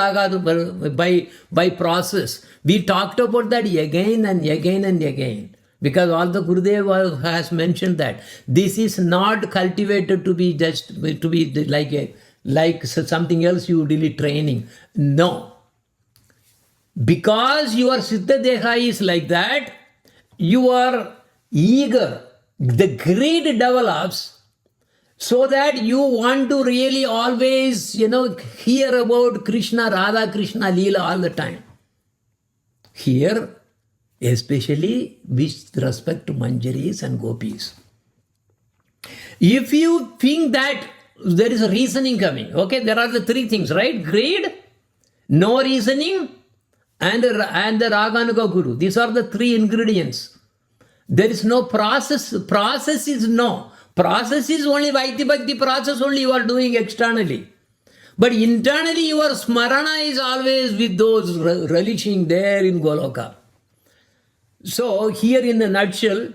by process. We talked about that again and again and again. Because all the Gurudev has mentioned that this is not cultivated to be just to be like something else you really training. No. Because your Siddha Deha is like that, you are eager. The greed develops so that you want to really always, hear about Krishna, Radha Krishna, Leela all the time. Here, especially with respect to Manjaris and Gopis. If you think that there is a reasoning coming, okay, there are the three things, right? Greed, no reasoning, and the Raganuga Guru. These are the three ingredients. There is no process. Process is no. Process is only Vaidhi Bhakti process only you are doing externally. But internally your smarana is always with those relishing there in Goloka. So here in a nutshell,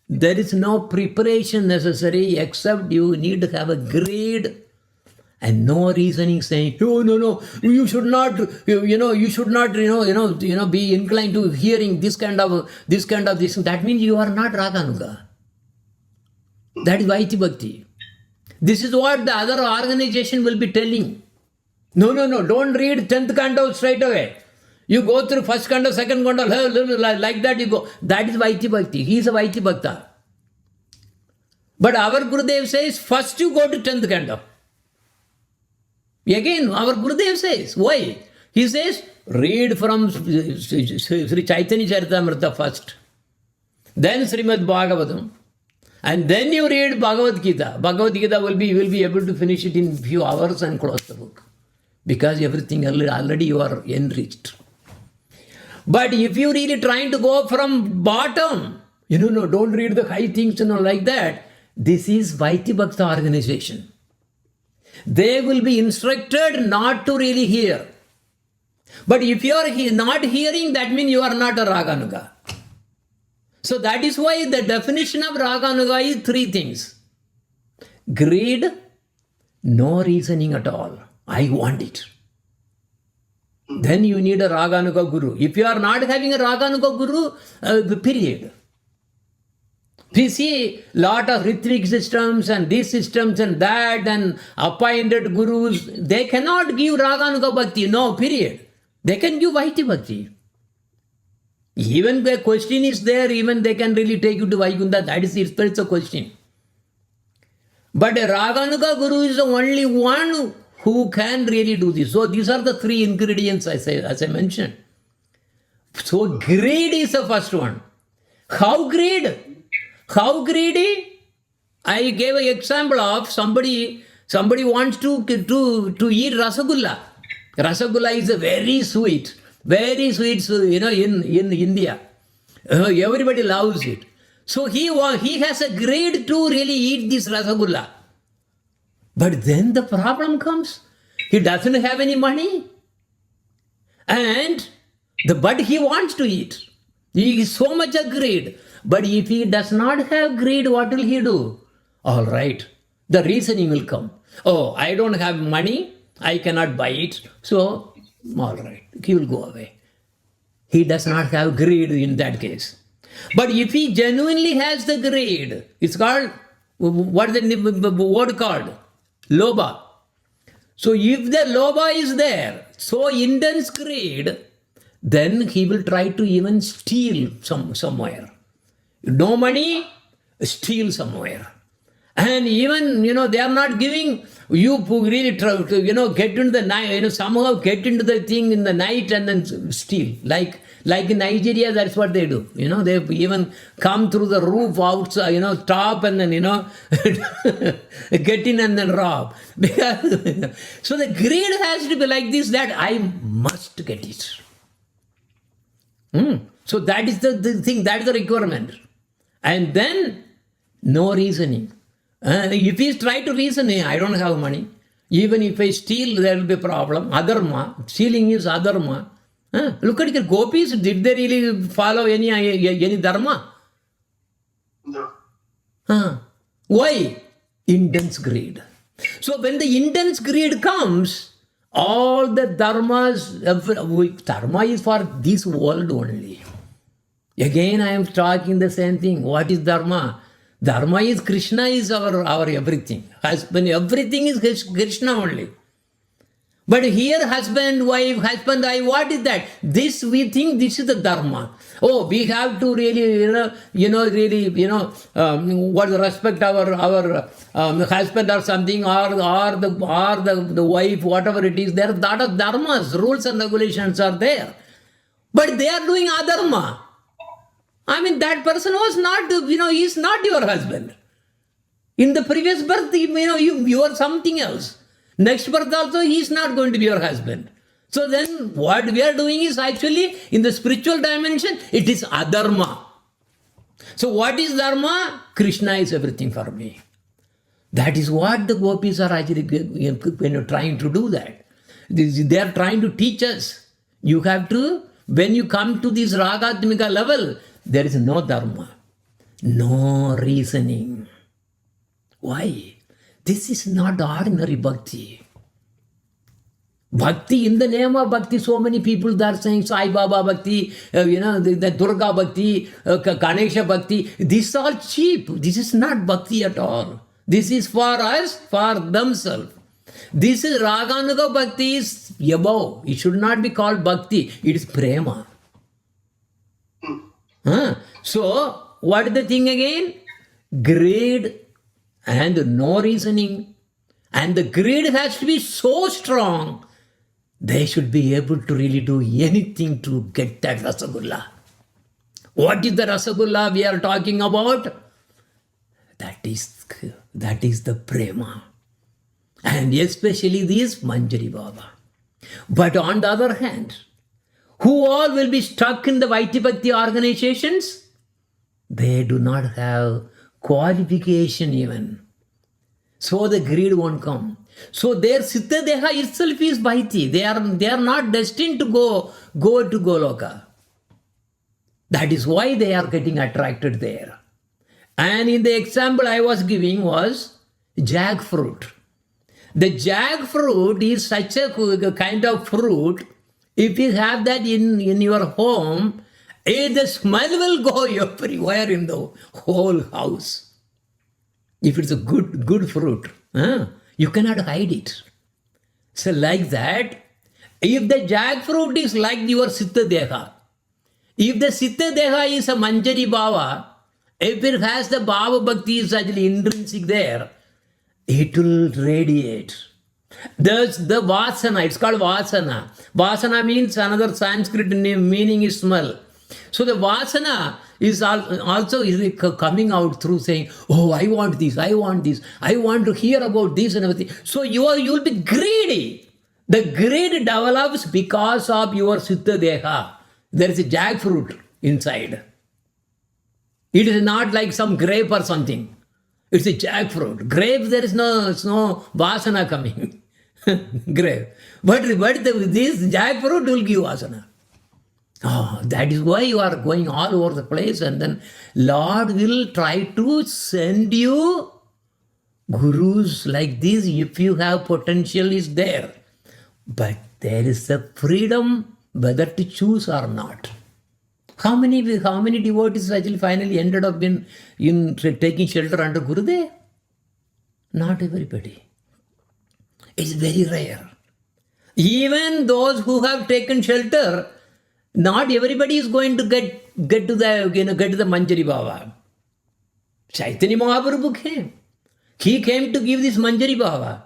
there is no preparation necessary except you need to have a greed and no reasoning saying, no, you should not, you should not, be inclined to hearing this kind of this. That means you are not Raganuga. That is Vaidhi Bhakti. This is what the other organization will be telling. No, don't read 10th canto straight away. You go through first canto, second canto, like that you go. That is Vaidhi Bhakti. He is a Vaidhi Bhakta. But our Gurudev says, first you go to 10th canto. Again, our Gurudev says, why? He says, read from Sri Chaitanya Charitamrita first. Then Srimad Bhagavatam. And then you read Bhagavad Gita. Bhagavad Gita you will be able to finish it in few hours and close the book. Because everything already you are enriched. But if you really trying to go from bottom, don't read the high things like that. This is Vaidhi Bhakta organization. They will be instructed not to really hear. But if you are not hearing, that means you are not a Raganuga. So that is why the definition of Raganuga is three things. Greed, no reasoning at all. I want it. Then you need a Raganuga Guru. If you are not having a Raganuga Guru, period. We see lot of Ritvik systems and these systems and that and appointed gurus. They cannot give Raganuga Bhakti. No, period. They can give Vaidhi Bhakti. Even the question is there, even they can really take you to Vaikunta. That is it's a question. But a Raganuga Guru is the only one who can really do this. So these are the three ingredients as I mentioned. So greed is the first one. How greed? How greedy? I gave an example of somebody wants to eat Rasagulla. Rasagulla is a very sweet, in India. Everybody loves it. So he has a greed to really eat this Rasagulla. But then the problem comes. He doesn't have any money. But he wants to eat. He is so much a greed. But if he does not have greed, what will he do? All right. The reasoning will come. Oh, I don't have money. I cannot buy it. So, all right. He will go away. He does not have greed in that case. But if he genuinely has the greed, it's called, what is the word called? Lobha. So if the lobha is there, so intense greed, then he will try to even steal somewhere. No money, steal somewhere. And even, they are not giving, you really try to, get into the night, somehow get into the thing in the night and then steal. Like in Nigeria, that's what they do. They even come through the roof outside, top and then, get in and then rob. Because, so the greed has to be like this, that I must get it. So that is the thing, that is the requirement. And then, no reasoning. If he try to reason, I don't have money. Even if I steal, there will be a problem. Adharma. Stealing is adharma. Look at the gopis. Did they really follow any dharma? No. Why? Intense greed. So when the intense greed comes, all the dharmas, dharma is for this world only. Again, I am talking the same thing. What is dharma? Dharma is Krishna is our everything. Husband, everything is Krishna only. But here husband, wife, what is that? This we think this is the dharma. Oh, we have to really, what respect our husband or something, or the wife, whatever it is. There are a lot of dharmas, rules and regulations are there. But they are doing adharma. I mean, that person was not, he is not your husband. In the previous birth, you are something else. Next birth also, he is not going to be your husband. So then what we are doing is actually, in the spiritual dimension, it is adharma. So what is dharma? Krishna is everything for me. That is what the gopis are actually trying to do that. They are trying to teach us. You have to, when you come to this ragatmika level, there is no dharma, no reasoning. Why? This is not ordinary bhakti. Bhakti, in the name of bhakti, so many people that are saying Sai Baba bhakti, the Durga bhakti, Ganesha bhakti. This is all cheap. This is not bhakti at all. This is for us, for themselves. This is Raganuga bhakti is above. It should not be called bhakti. It is prema. So, what is the thing again? Greed and no reasoning. And the greed has to be so strong, they should be able to really do anything to get that Rasagulla. What is the Rasagulla we are talking about? That is the prema. And especially this Manjari Baba. But on the other hand, who all will be stuck in the Vaiti Bhakti organizations? They do not have qualification even. So the greed won't come. So their Siddha Deha itself is Vaiti. They are not destined to go to Goloka. That is why they are getting attracted there. And in the example I was giving was jackfruit. The jackfruit is such a kind of fruit. If you have that in your home, the smell will go everywhere in the whole house. If it's a good fruit, you cannot hide it. So like that, if the jackfruit is like your Siddha Deha, if the Siddha Deha is a Manjari Bhava, if it has the Bhava Bhakti is actually intrinsic there, it will radiate. There's the Vasana, it's called Vasana. Vasana means another Sanskrit meaning is smell. So the Vasana is also coming out through saying, oh, I want this, I want this, I want to hear about this and everything. So you'll be greedy. The greed develops because of your Siddha Deha. There is a jackfruit inside. It is not like some grape or something. It's a jackfruit. Grape, there is no Vasana coming. Grape. But this jackfruit will give Vasana. Oh, that is why you are going all over the place, and then Lord will try to send you gurus like this if you have potential is there. But there is a freedom whether to choose or not. How many devotees actually finally ended up in taking shelter under Gurudev? Not everybody. It's very rare. Even those who have taken shelter, not everybody is going to get to the Manjari Bhava. Chaitanya Mahaprabhu came. He came to give this Manjari Bhava.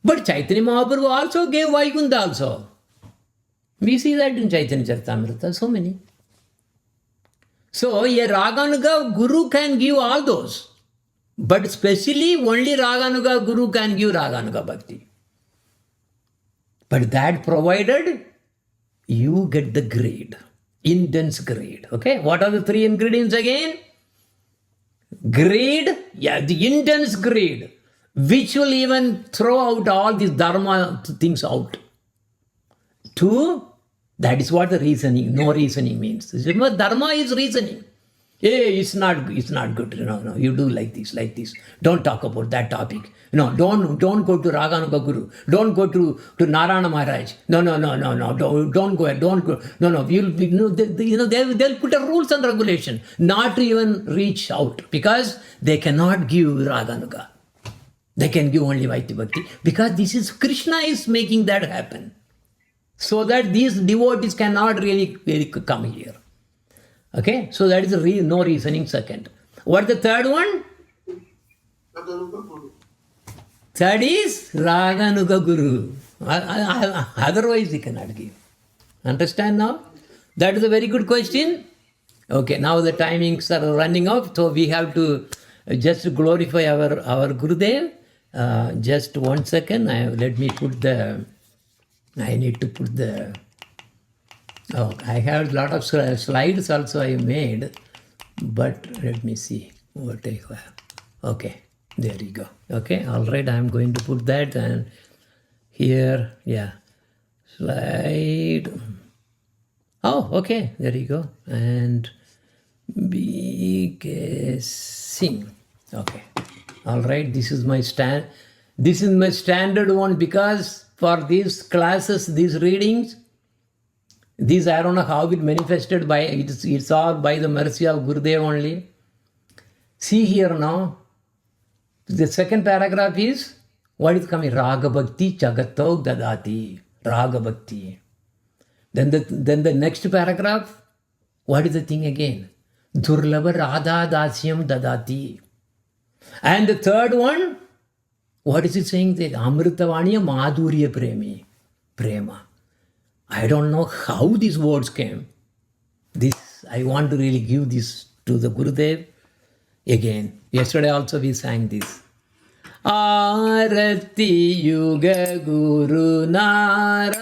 But Chaitanya Mahaprabhu also gave Vaikuntha also. We see that in Chaitanya Charitamrita, so many. So a Raganuga Guru can give all those. But especially only Raganuga Guru can give Raganuga Bhakti. But that provided you get the grade, intense grade. Okay, what are the three ingredients again? Grade, the intense grade, which will even throw out all these dharma things out. Two, that is what the reasoning, no reasoning means. Dharma is reasoning. Hey, it's not good. No, you do like this. Don't talk about that topic. No, don't go to Raganuga Guru. Don't go to Narayana Maharaj. No, don't go. No, they'll put a rules and regulation not to even reach out because they cannot give Raganuga. They can give only Vaiti Bhakti because this is Krishna is making that happen. So that these devotees cannot really come here. Okay, so that is no reasoning second. What the third one? Third is Raganuga Guru. Otherwise he cannot give. Understand now? That is a very good question. Okay, now the timings are running off, so we have to just glorify our Gurudev. Just 1 second. Let me put the. I need to put the. Oh, I have a lot of slides also I made, but let me see what I have. Okay, there you go. Okay, all right. I'm going to put that and here, yeah, slide. Oh, okay, there you go. And be guessing. Okay, all right. This is my standard one, because for these classes, these readings, these I don't know how it manifested by. It's all by the mercy of Gurudev only. See here now. The second paragraph is what is coming? Raga Bhakti Chagato Dadati. Raga Bhakti. Then the next paragraph, what is the thing again? Durlabha Radha Dasyam Dadati. And the third one, what is it saying? The Amritavaniya Madhurya Premi. Prema. I don't know how these words came. This, I want to really give this to the Gurudev again. Yesterday also we sang this. Arati Yuga Guru Narayana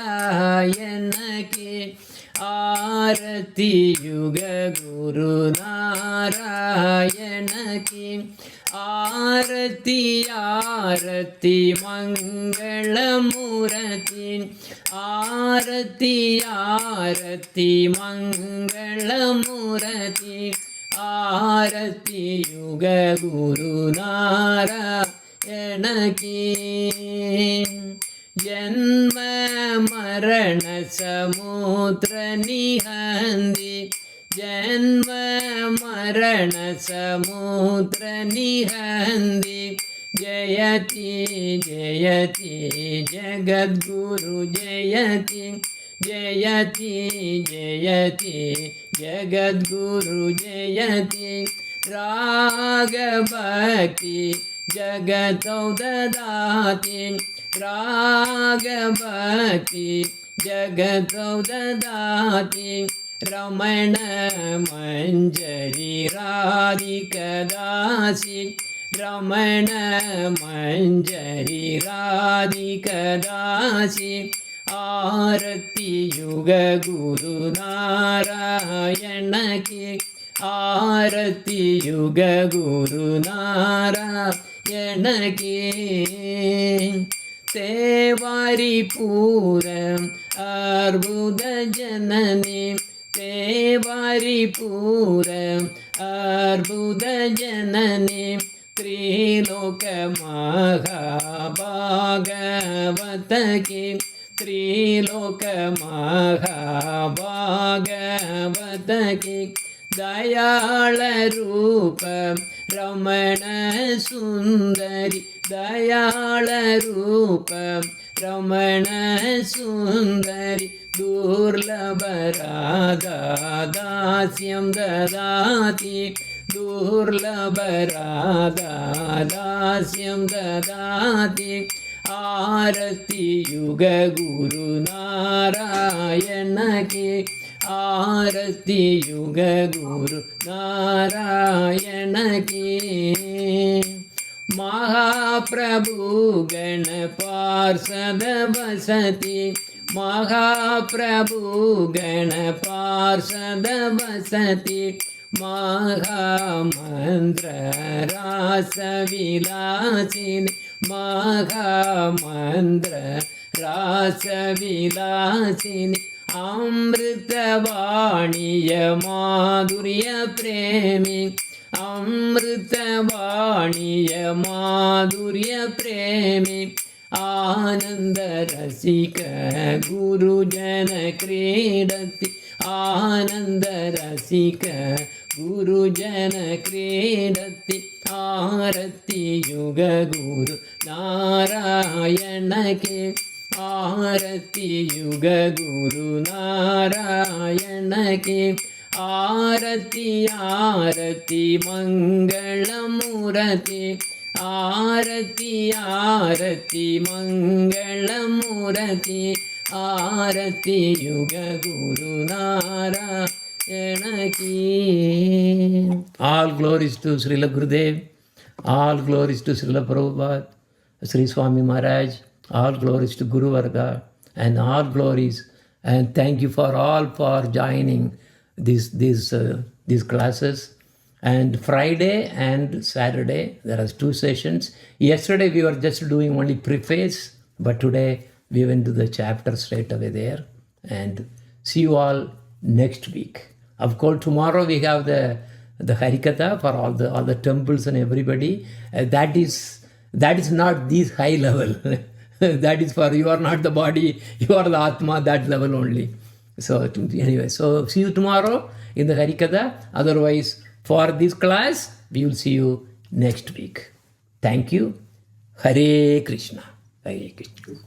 Ki. Arati Yuga Guru Narayana Ki. Arati Arati Mangala Murati. Arati Arati Mangala Murati. Arati Yuga Guru Narayana Ki. Janma Marana Samutra Nihandi. Janma Marana Samutra Nihandi. Jayati Jayati Jagadguru Jayati. Jayati Jayati Jagadguru Jayati. Raga Bhakti Jagato Dadati. Raga Bhakti Jagato Dadati. Ramana Manjari Radhika Dasi. Ramana Manjari Radhika Dasi. Arati Yuga Guru Narayana Ki. Arati Yuga Guru Narayana Ki. Tevari Puram Arbuda Janani. Tevari Puram Arbuda Janani. Triloka Mahabhagavata Ki. Triloka Mahabhagavata Ki. Dayala Rupa Ramana Sundari. Dayala Rupa Ramana Sundari. Durlabha Radha Dasyam Dadati. Durlabha Radha Dasyam Dadati. Arati Yuga Guru Narayana Ki. Arati Yuga Guru Narayana Ki. Mahaprabhu Gana Parsada Vasati. Mahaprabhu Gana Parsada Vasati. Mahamantra Rasa Vilasini. Mahamantra Rasa Vilasini. Amritavaniya Madhurya Premi. Amritavaniya Madhurya Premi. Ananda Rasika Guru Jana Kridati. Ananda Rasika Guru Jana Kridati. Arati Yuga Guru Narayana Ki. Arati Yuga Guru Narayana Ki. Arati Arati Mangala Murati. Arati Arati Mangala Murati. आरती युग गुरु नारायण की. All glories to Srila Gurudev. All glories to Srila Prabhupada, Sri Swami Maharaj. All glories to Guru Varga. And all glories. And thank you for all for joining these classes. And Friday and Saturday, there are 2 sessions. Yesterday we were just doing only preface, but today we went to the chapter straight away there. And see you all next week. Of course, tomorrow we have the Harikatha for all the temples and everybody. That is not this high level. That is for you are not the body, you are the Atma, that level only. So anyway, so see you tomorrow in the Harikatha. Otherwise, for this class, we will see you next week. Thank you. Hare Krishna. Hare Krishna.